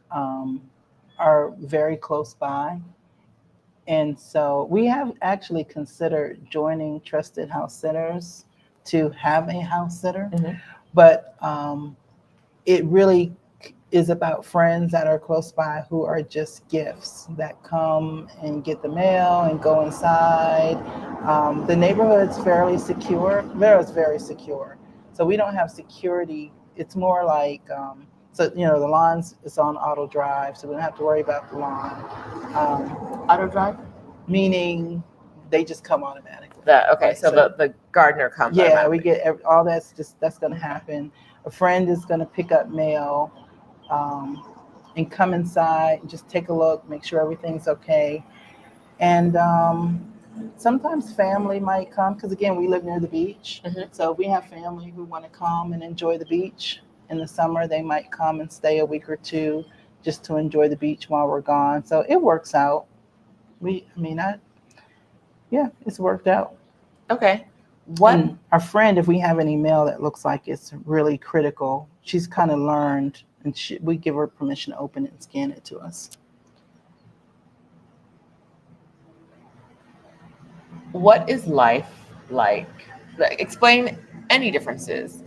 are very close by. And so we have actually considered joining Trusted House Sitters to have a house sitter. But it really is about friends that are close by who are just gifts that come and get the mail and go inside. The neighborhood's fairly secure. Vera's very secure. So we don't have security. It's more like, the lawns is on auto drive, so we don't have to worry about the lawn. Auto drive? Meaning they just come automatically. Okay, Right, so the gardener comes. Yeah, we get all that's going to happen. A friend is going to pick up mail, and come inside, just take a look, make sure everything's okay. And sometimes family might come because, again, we live near the beach. So we have family who want to come and enjoy the beach. In the summer, they might come and stay a week or two just to enjoy the beach while we're gone. So it works out. It's worked out. Okay. What? And our friend, if we have any mail that looks like it's really critical, she's kind of learned, and we give her permission to open it and scan it to us. What is life like? Explain any differences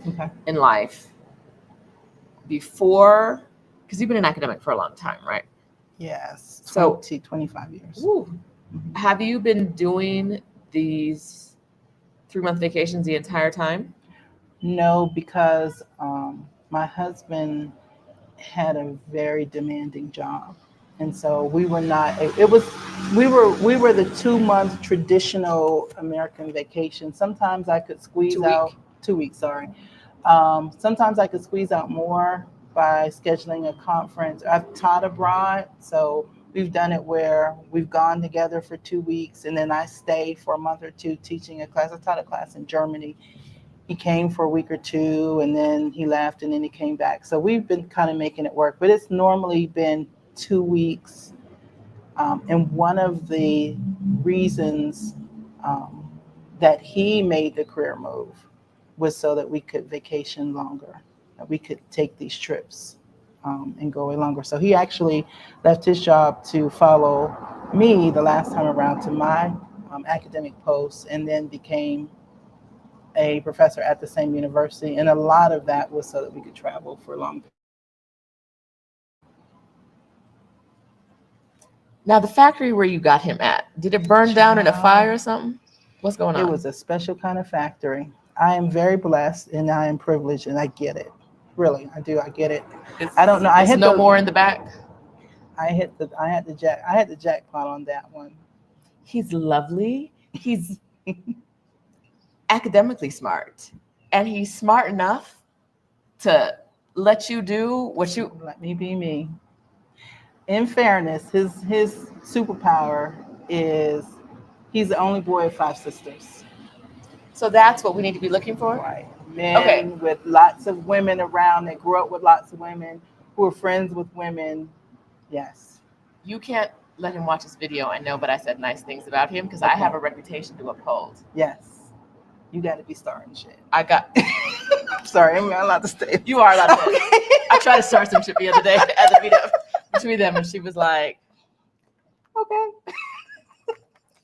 in life before, because you've been an academic for a long time, right? Yes. 25 years. Have you been doing these 3-month vacations the entire time? No, because my husband had a very demanding job. And so we were not, we were the 2-month traditional American vacation. Sometimes I could squeeze out 2 weeks, sorry. Sometimes I could squeeze out more by scheduling a conference. I've taught abroad, so we've done it where we've gone together for 2 weeks, and then I stay for a month or two teaching a class. I taught a class in Germany. He came for a week or two, and then he left, and then he came back. So we've been kind of making it work, but it's normally been 2 weeks. And one of the reasons that he made the career move was so that we could vacation longer, that we could take these trips and go away longer. So he actually left his job to follow me the last time around to my academic post, and then became a professor at the same university. And a lot of that was so that we could travel for long. Now, the factory where you got him at, did it burn down in a fire or something? What's going on? It was a special kind of factory. I am very blessed and I am privileged, and I get it. Really, I do. I get it. I don't know. I hit no more in the back. I had the jackpot on that one. He's lovely. He's academically smart, and he's smart enough to let you do what you. Let me be me. In fairness, his superpower is he's the only boy of 5 sisters. So that's what we need to be looking for? Right. Men with lots of women around that grew up with lots of women, who are friends with women. Yes. You can't let him watch this video, I know, but I said nice things about him because I have a reputation to uphold. Yes. You got to be starting shit. I got. Sorry, I'm not allowed to stay. You are allowed to stay. I tried to start some shit the other day at the meetup between them, and she was like, okay.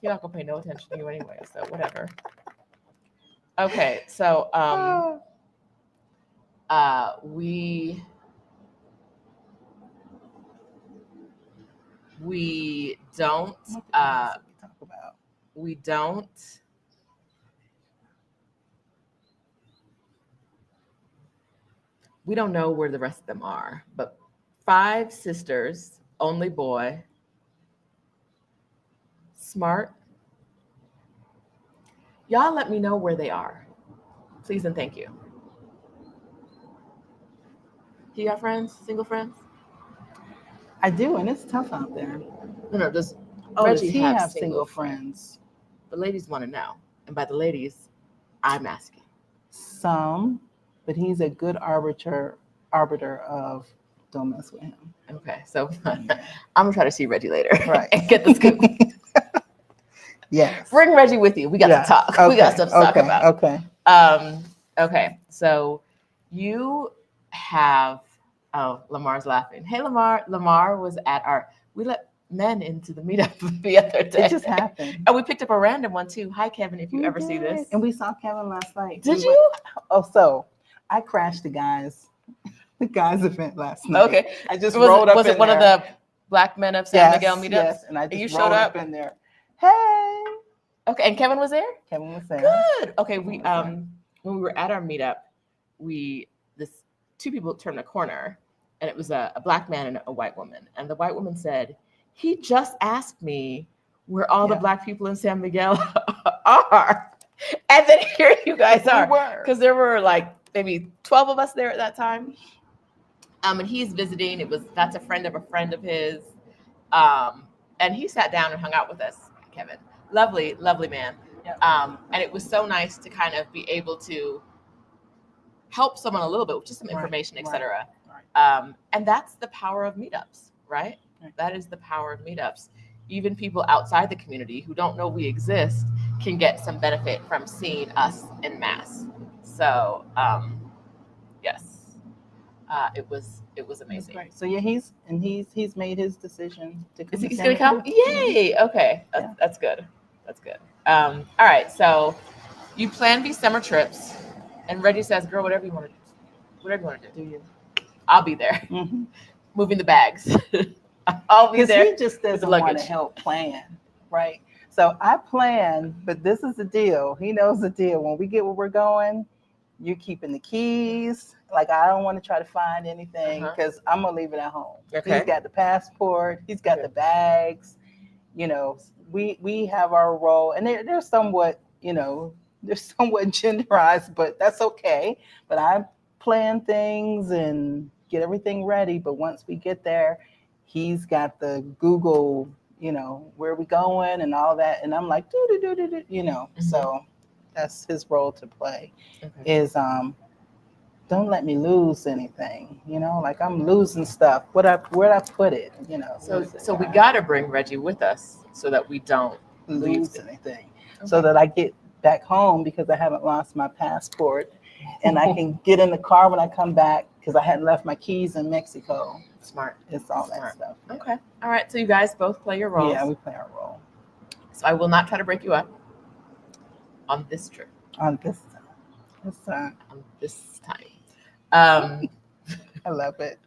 You're not going to pay no attention to you anyway, so whatever. Okay, so we don't we don't know where the rest of them are, but 5 sisters, only boy, smart. Y'all let me know where they are, please and thank you. Do you have friends, single friends? I do, and it's tough out there. No, does Reggie have single friends? The ladies want to know, and by the ladies, I'm asking. Some, but he's a good arbiter of don't mess with him. Okay, so I'm gonna try to see Reggie later, right, and get the scoop. Yes, bring Reggie with you. We got to talk. Okay. We got stuff to talk about. Okay. Okay. So you have. Oh, Lamar's laughing. Hey, Lamar. Lamar was at we let men into the meetup the other day. It just happened. And we picked up a random one too. Hi, Kevin, if you ever see this. And we saw Kevin last night. Did you? So I crashed the guys' event last night. Okay. I just rolled up. Was it one of the Black Men of San Miguel meetups? Yes, and I just you showed up in there. Hey. Okay, and Kevin was there? Kevin was there. Good. Okay, we when we were at our meetup, two people turned a corner, and it was a Black man and a white woman. And the white woman said, he just asked me where all the Yeah. Black people in San Miguel are. And then here you guys We are. were. Because there were like maybe 12 of us there at that time. And he's visiting. That's a friend of his. And he sat down and hung out with us, Kevin. Lovely, lovely man. Yep. And it was so nice to kind of be able to help someone a little bit with just some information, etc. Right. And that's the power of meetups, right? That is the power of meetups. Even people outside the community who don't know we exist can get some benefit from seeing us en masse. So, yes, it was amazing. Great. So yeah, he's made his decision to come. He's going to come? Yay! Okay, that's good. That's good. All right, so you plan these summer trips, and Reggie says, "Girl, whatever you want to do, whatever you want to do, Do you? I'll be there, Mm-hmm. moving the bags. I'll be Because there." he just doesn't want to help plan, right? So I plan, but this is the deal. He knows the deal. When we get where we're going, you're keeping the keys. Like, I don't want to try to find anything because I'm gonna leave it at home. Okay. He's got the passport. He's got the bags. You know, we have our role, and they're somewhat, they're somewhat genderized, but that's okay. But I plan things and get everything ready. But once we get there, he's got the Google, where we going and all that, and I'm like, So that's his role to play. Is don't let me lose anything, like I'm losing stuff. Where'd I put it, So we got to bring Reggie with us so that we don't lose anything, so that I get back home because I haven't lost my passport, and I can get in the car when I come back because I hadn't left my keys in Mexico. Smart. It's all that stuff. Okay. All right. So you guys both play your roles. Yeah, we play our role. So I will not try to break you up on this trip. On this time. On this time. I love it.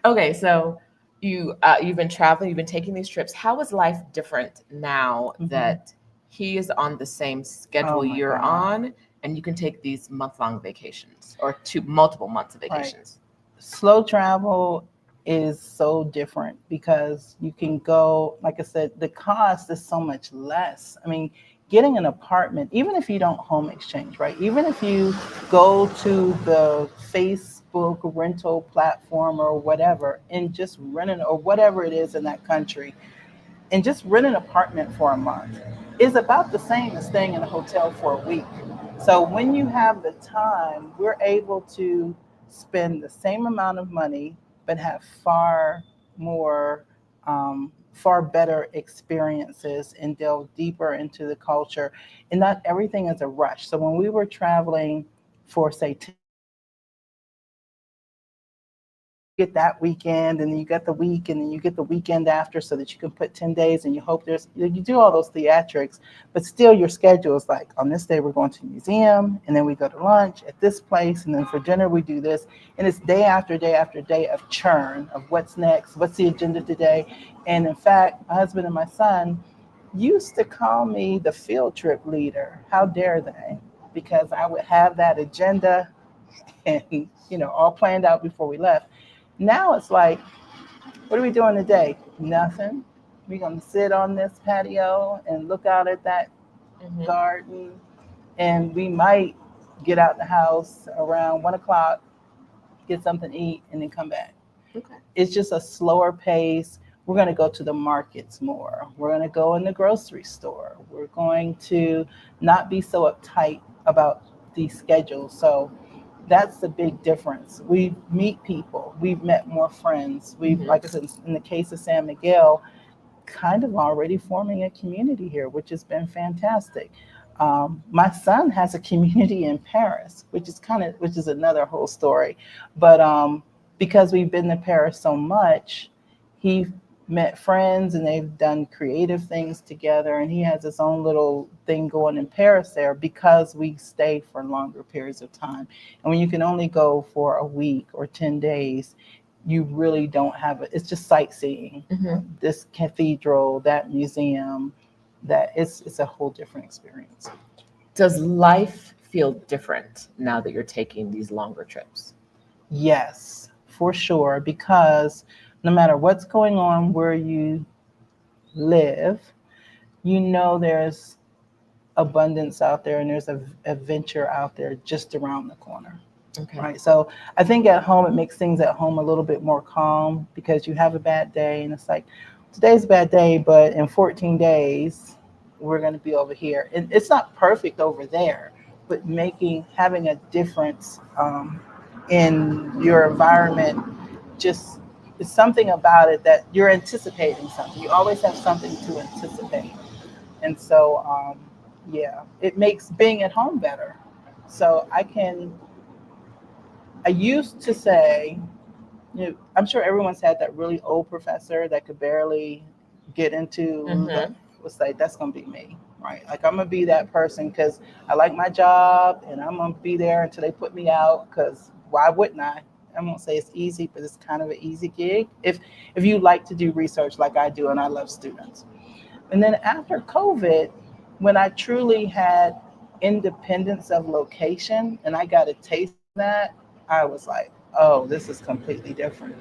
Okay, so you've been traveling, you've been taking these trips. How is life different now that he is on the same schedule you're on, and you can take these month-long vacations or multiple months of vacations? Right. Slow travel is so different because you can go, like I said, the cost is so much less. I mean, getting an apartment, even if you don't home exchange, right? Even if you go to the Facebook rental platform or whatever and just rent it, or whatever it is in that country, and just rent an apartment for a month is about the same as staying in a hotel for a week. So when you have the time, we're able to spend the same amount of money, but have far better experiences and delve deeper into the culture. And not everything is a rush. So when we were traveling for, say, get that weekend, and then you get the week, and then you get the weekend after, so that you can put 10 days, and you hope you do all those theatrics, but still your schedule is like, on this day we're going to the museum, and then we go to lunch at this place, and then for dinner we do this, and it's day after day after day of churn of what's next, what's the agenda today. And in fact, my husband and my son used to call me the field trip leader. How dare they? Because I would have that agenda and all planned out before we left. Now it's like, what are we doing today? Nothing. We're going to sit on this patio and look out at that garden, and we might get out the house around 1 o'clock, get something to eat, and then come back. Okay. It's just a slower pace. We're going to go to the markets more. We're going to go in the grocery store. We're going to not be so uptight about these schedules. So that's the big difference. We meet people. We've met more friends. We've, like I said, in the case of San Miguel, kind of already forming a community here, which has been fantastic. My son has a community in Paris, which is another whole story. But because we've been to Paris so much, he met friends and they've done creative things together, and he has his own little thing going in Paris there because we stay for longer periods of time. And when you can only go for a week or 10 days, you really don't have it's just sightseeing. This cathedral, that museum, that it's a whole different experience. Does life feel different now that you're taking these longer trips? Yes, for sure, because no matter what's going on where you live, you know there's abundance out there and there's a adventure out there just around the corner. Okay. Right. So I think at home it makes things at home a little bit more calm because you have a bad day and it's like today's a bad day, but in 14 days we're going to be over here. And it's not perfect over there, but having a difference in your environment just is something about it that you're anticipating something. You always have something to anticipate. And so, yeah, it makes being at home better. So I used to say, I'm sure everyone's had that really old professor that could barely get into the, Mm-hmm. was like, that's going to be me, right? Like, I'm going to be that person because I like my job and I'm going to be there until they put me out because why wouldn't I? I won't say it's easy, but it's kind of an easy gig if you like to do research like I do and I love students. And then after COVID, when I truly had independence of location and I got a taste of that, I was like, oh, this is completely different.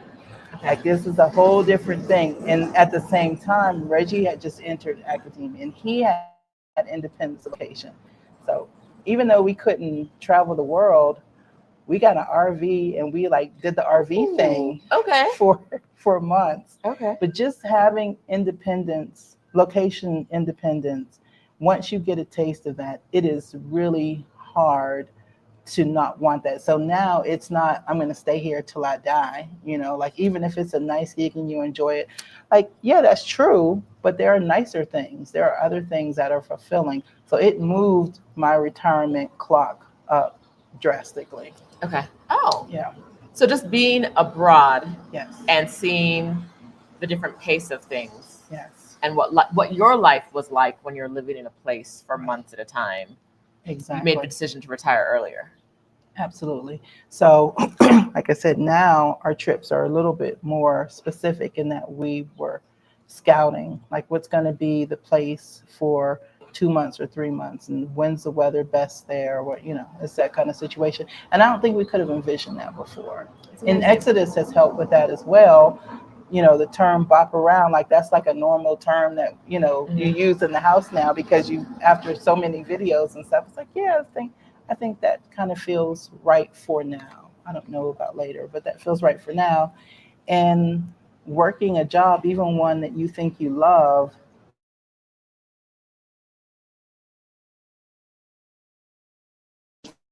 Okay. Like, this is a whole different thing. And at the same time, Reggie had just entered academia and he had independence of location. So even though we couldn't travel the world, we got an RV and we like did the RV Ooh, thing okay. for months. Okay. But just having independence, location independence, once you get a taste of that, it is really hard to not want that. So now it's not, I'm going to stay here till I die, like even if it's a nice gig and you enjoy it, like, yeah, that's true, but there are nicer things. There are other things that are fulfilling. So it moved my retirement clock up drastically. Okay. Oh, Yeah. so just being abroad Yes. and seeing the different pace of things Yes. and what your life was like when you're living in a place for Right. months at a time, you Exactly. made the decision to retire earlier. Absolutely. So, like I said, now our trips are a little bit more specific in that we were scouting, like what's going to be the place for 2 months or 3 months, and when's the weather best there, what, it's that kind of situation. And I don't think we could have envisioned that before. It's And amazing. Exodus has helped with that as well. The term bop around, like that's like a normal term that, you Mhm. use in the house now because after so many videos and stuff, it's like, yeah, I think that kind of feels right for now. I don't know about later, but that feels right for now. And working a job, even one that you think you love,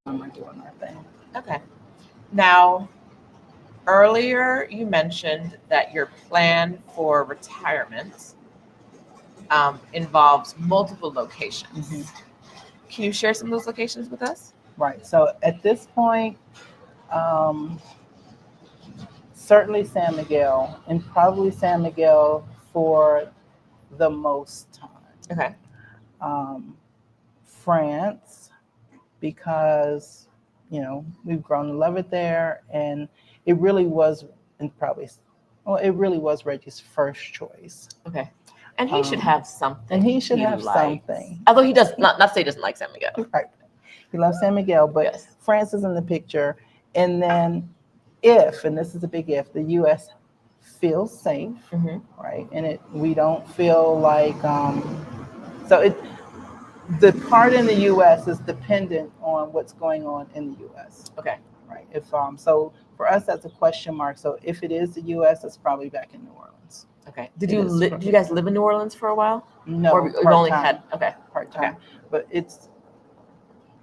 are doing our thing. Okay. Now, earlier you mentioned that your plan for retirement involves multiple locations. Hmm. Can you share some of those locations with us? Right. So at this point, um, certainly San Miguel, and probably San Miguel for the most time. Okay. Um, France, because we've grown to love it there, and it really was, and probably, well, it really was Reggie's first choice. Okay. And he should have something. And he should he have likes. something. Although he does not say he doesn't like San Miguel. Right. He loves San Miguel, but Yes. France is in the picture. And then if, and this is a big if, the U.S. feels safe, Mm-hmm. right, and we don't feel like, so the part in the U.S. is dependent on what's going on in the U.S. Okay. Right. If so for us that's a question mark. So if it is the U.S., it's probably back in New Orleans. Okay. Did It is you guys live in New Orleans for a while? No, Or you've only had okay. part time, but it's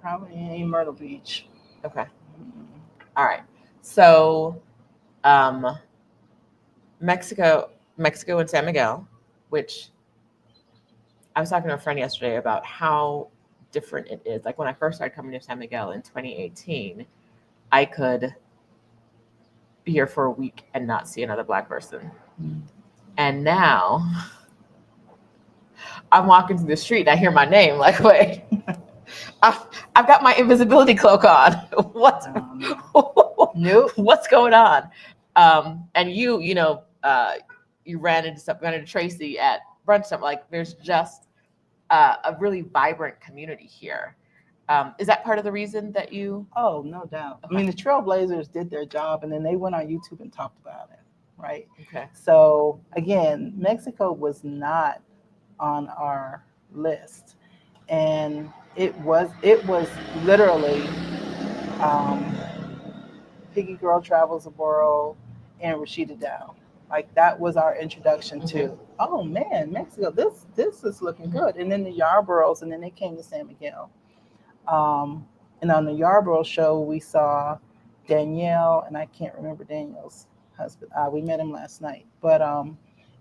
probably in Myrtle Beach. Okay. Mhm. All right. So, um, Mexico and San Miguel, which I was talking to a friend yesterday about how different it is. Like when I first started coming to San Miguel in 2018, I could be here for a week and not see another Black person. Mm. And now I'm walking through the street and I hear my name. Like, wait, I've got my invisibility cloak on. What's Nope. what's going on? And you ran into Tracy at brunch. Something like there's just a really vibrant community here. Is that part of the reason that you? Oh, no doubt. Okay. I mean, the Trailblazers did their job, and then they went on YouTube and talked about it, right? Okay. So again, Mexico was not on our list, and it was literally um, Piggy Girl Travels the World and Rashida Dow. Like that was our introduction Mm-hmm. to, oh man, Mexico, this is looking Mm-hmm. good. And then the Yarboroughs, and then they came to San Miguel. Um, and on the Yarborough show, we saw Danielle, and I can't remember Danielle's husband. We met him last night.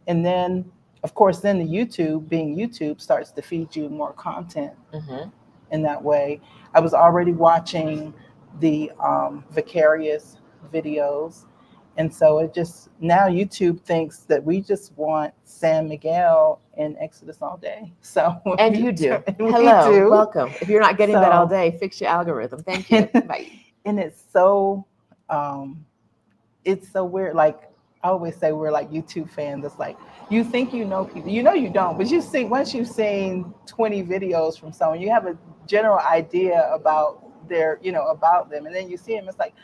And then, of course, then the YouTube, being YouTube, starts to feed you more content Mm-hmm. in that way. I was already watching the Vicarious videos. And so it just, now YouTube thinks that we just want San Miguel and Exodus all day. So And you do. we Hello, do. welcome. If you're not getting that all So, day, fix your algorithm. Thank you. Bye. and um, it's so weird. Like I always say, we're like YouTube fans. It's like you think you know people, you know you don't, but you see once you've seen 20 videos from someone, you have a general idea about about them, and then you see them. It's like,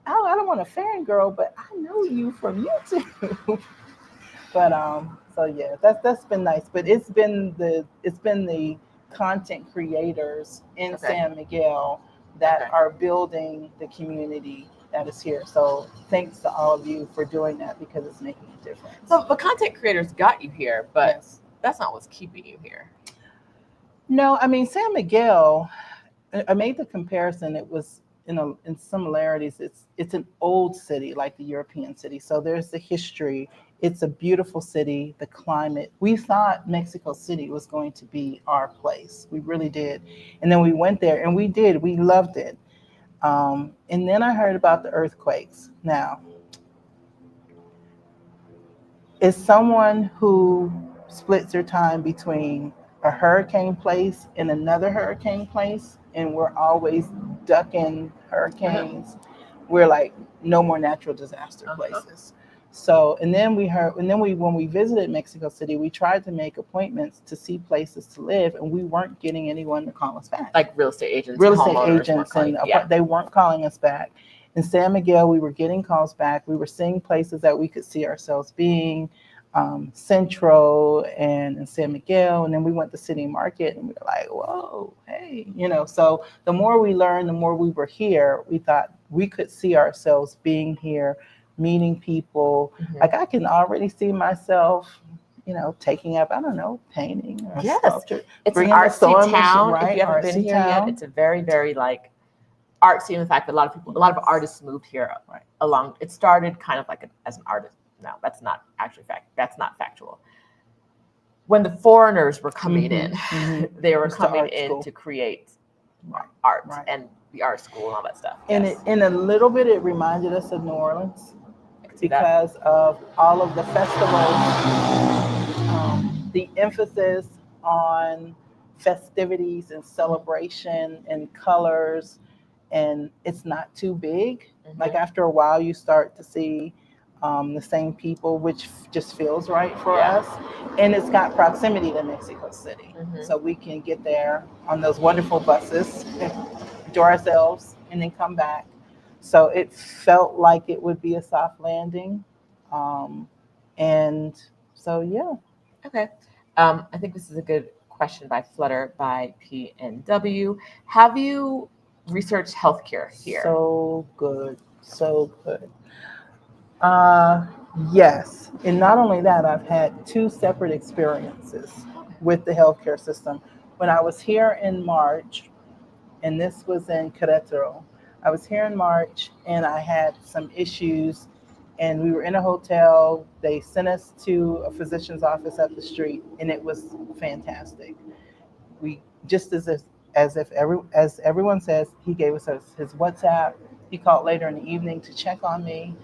oh, I don't want to fangirl, but I know you from YouTube. But so yeah, that's been nice. But it's been the content creators in Okay. San Miguel that Okay. are building the community that is here. So thanks to all of you for doing that, because it's making a difference. So the content creators got you here, but Yes. that's not what's keeping you here. No, I mean San Miguel. I made the comparison. It was in similarities. It's an old city, like the European city. So there's the history. It's a beautiful city. The climate. We thought Mexico City was going to be our place. We really did. And then we went there, and we did. We loved it. And then I heard about the earthquakes. Now, as someone who splits their time between a hurricane place and another hurricane place, and we're always ducking hurricanes, we're like, no more natural disaster places. So, and then we heard, and then when we visited Mexico City, we tried to make appointments to see places to live, and we weren't getting anyone to call us back. Like real estate agents, Real estate homeowners weren't agents, calling- and yeah. they weren't calling us back. In San Miguel, we were getting calls back. We were seeing places that we could see ourselves being, Centro and in San Miguel. And then we went to City Market, and we were like, whoa, hey, So the more we learned, the more we were here, we thought we could see ourselves being here, meeting people. Mhm. Like I can already see myself, taking up, I don't know, painting or Yes. sculpture. It's an Bringing the artsy sewing town. machine, If you haven't right? been Artsy here yet, town. it's a very, very like artsy in the fact that a lot of artists moved here Right. along. It started kind of like as an artist. No, that's not actually fact. That's not factual. When the foreigners were coming in, they were It's the coming art in school. to create Right. art Right. and the art school and all that stuff. And Yes. in a little bit, it reminded us of New Orleans I can see that. because of all of the festivals, the emphasis on festivities and celebration and colors, and it's not too big. Mhm. Like after a while, you start to see the same people, which just feels right for Yeah. us. And it's got proximity to Mexico City. Mhm. So we can get there on those wonderful buses, do ourselves, and then come back. So it felt like it would be a soft landing. And so, yeah. Okay. I think this is a good question by Flutter by PNW. Have you researched healthcare here? So good. So good. Yes. And not only that, I've had two separate experiences with the healthcare system. When I was here in March, and this was in Querétaro, I was here in March and I had some issues, and we were in a hotel. They sent us to a physician's office up the street, and it was fantastic. We just as everyone says, he gave us his WhatsApp. He called later in the evening to check on me.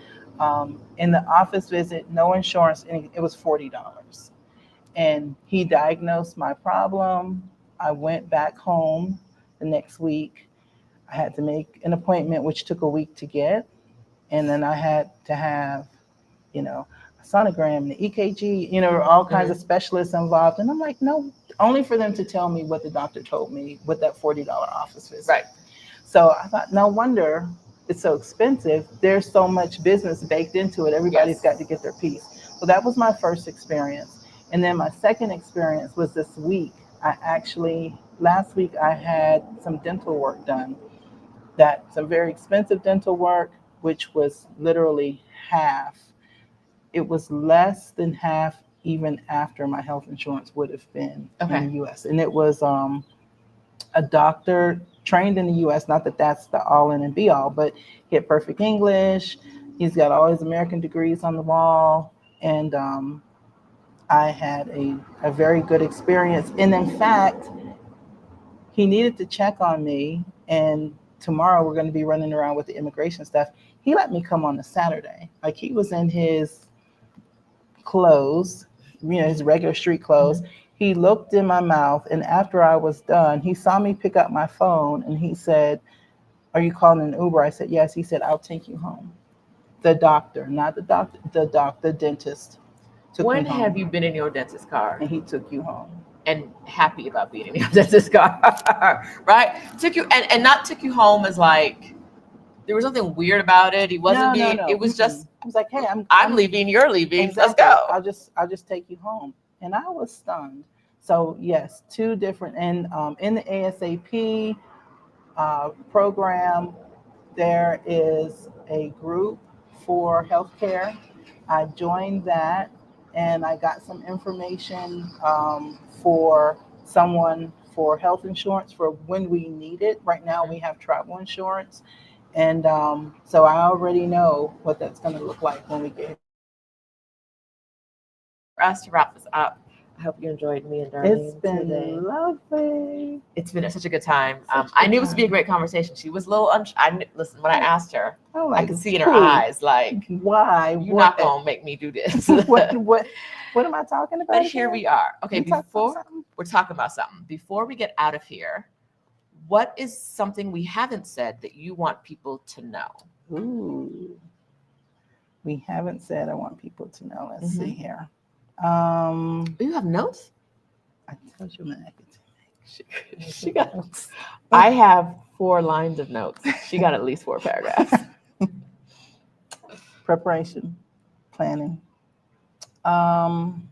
In the office visit, no insurance, and it was $40. And he diagnosed my problem. I went back home the next week. I had to make an appointment, which took a week to get, and then I had to have, a sonogram, the EKG, all kinds of specialists involved. And I'm like, no, only for them to tell me what the doctor told me with that $40 office visit. Right. So I thought, no wonder it's so expensive. There's so much business baked into it. Everybody's got to get their piece. So that was my first experience. And then my second experience was this week. I actually, last week I had some dental work done, that some very expensive dental work, which was literally half. It was less than half even after my health insurance would have been in Okay. the US. And it was a doctor trained in the US, not that that's the all in and be all, but he had perfect English. He's got all his American degrees on the wall. And I had a very good experience. And in fact, he needed to check on me. And tomorrow we're going to be running around with the immigration stuff. He let me come on a Saturday. Like he was in his clothes, his regular street clothes. Mm-hmm. He looked in my mouth, and after I was done, he saw me pick up my phone and he said, "Are you calling an Uber?" I said, "Yes." He said, "I'll take you home." The doctor, not the doctor, the dentist took When me have home. you been in your dentist car And he took you home. and happy about being in your dentist car? Right? Took you and not took you home as like there was nothing weird about it. He wasn't No, being. no. It was just I was like, "Hey, I'm leaving. You're leaving. Let's exactly. go. I'll just take you home." And I was stunned. So yes, two different. And in the ASAP program, there is a group for healthcare. I joined that, and I got some information for someone for health insurance for when we need it. Right now, we have travel insurance, and so I already know what that's going to look like when we get here. For us to wrap this up, I hope you enjoyed me and It's Darlene been today. lovely. It's been such a good time. Such a I good knew it was to be a time. great conversation. She was a little listen, when I asked her, I'm I like, could see in her who? eyes, like, Why? you're What? not gonna make me do this. What am I talking about? But here again? we are. Okay, We talking about before something? we're talking about something, before we get out of here, what is something we haven't said that you want people to know? Ooh, we haven't said. I want people to know. Let's see Mhm. here. You have notes? I told you I'm an academic. She got notes. I have 4 lines of notes. She got at least 4 paragraphs. Preparation, planning. Um,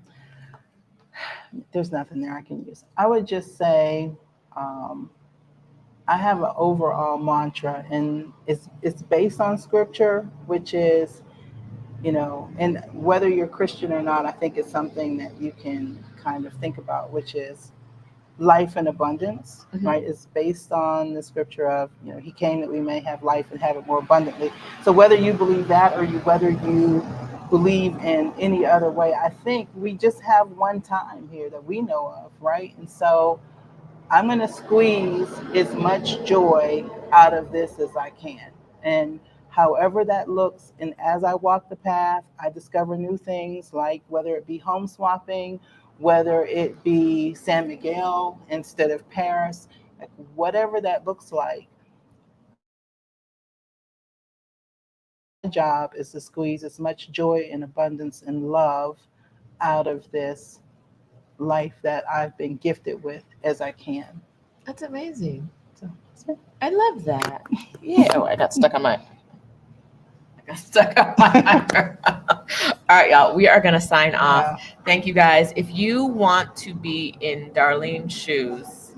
there's nothing there I can use. I would just say, um, I have an overall mantra, and it's based on scripture, which is, and whether you're Christian or not, I think it's something that you can kind of think about, which is life in abundance, Mhm. right? It's based on the scripture of, he came that we may have life and have it more abundantly. So whether you believe that or whether you believe in any other way, I think we just have one time here that we know of, right? And so I'm going to squeeze as much joy out of this as I can. And however that looks, and as I walk the path, I discover new things, like whether it be home swapping, whether it be San Miguel instead of Paris, like whatever that looks like. My job is to squeeze as much joy and abundance and love out of this life that I've been gifted with as I can. That's amazing. So, I love that. Yeah. Oh, I got stuck on my. I got stuck on my. All right, y'all. We are gonna sign off. yeah. Thank you, guys. If you want to be in Darlene's shoes,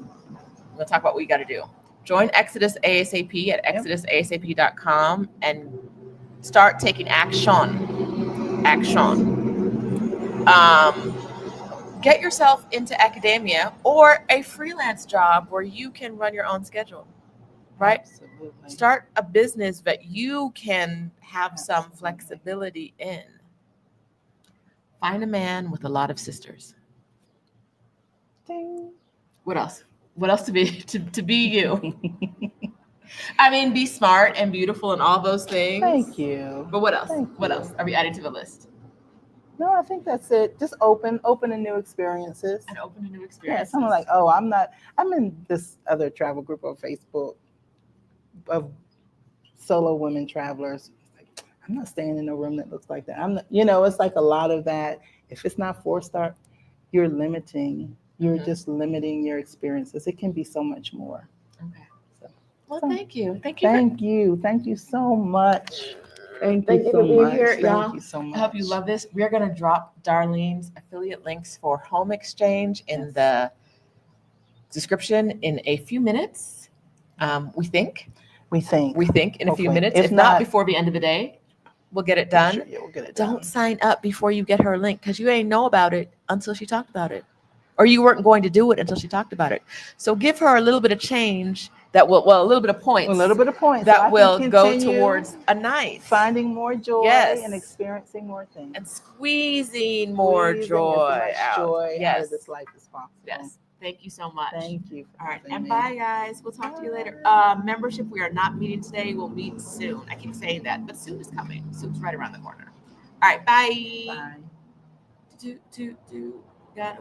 we'll talk about what you got to do. Join Exodus ASAP at exodusasap.com and start taking action. Get yourself into academia or a freelance job where you can run your own schedule, right? Absolutely. Start a business that you can have some Absolutely. flexibility in. Find a man with a lot of sisters. Ding. What else? What else to be to be you? I mean, be smart and beautiful and all those things. Thank you. But what else? Thank What you. else are we adding to the list? No, I think that's it. Just open to new experiences. And open to new Yeah, experiences. someone like, I'm in this other travel group on Facebook of solo women travelers. Like, I'm not staying in a room that looks like that. I'm not, it's like a lot of that. If it's not 4-star, you're limiting. You're Mhm. just limiting your experiences. It can be so much more. Okay. So, Well, thank you. Thank you. Thank you so much. Thank Thank you you so for being much. here, Thank y'all. you so much. I hope you love this. We're going to drop Darlene's affiliate links for home exchange in Yes. the description in a few minutes. We think in a few Hopefully. minutes. If If not not, before the end of the day, we'll get it done. Sure, yeah, we'll get it done. Don't sign up before you get her link because you ain't know about it until she talked about it, or you weren't going to do it until she talked about it. So give her a little bit of change that will, well, a little bit of points A little bit of points so I that can will go continue towards a night finding more joy Yes. and experiencing more things. and squeezing more Squeezing joy as much out. joy out Yes. of this life as possible. Yes. Thank you so much. Thank you. All right. having And me. bye, guys. We'll talk to you later. Membership, we are not meeting today. We'll meet soon. I keep saying that, but soon is coming. Soon's right around the corner. All right. Bye. Bye. Got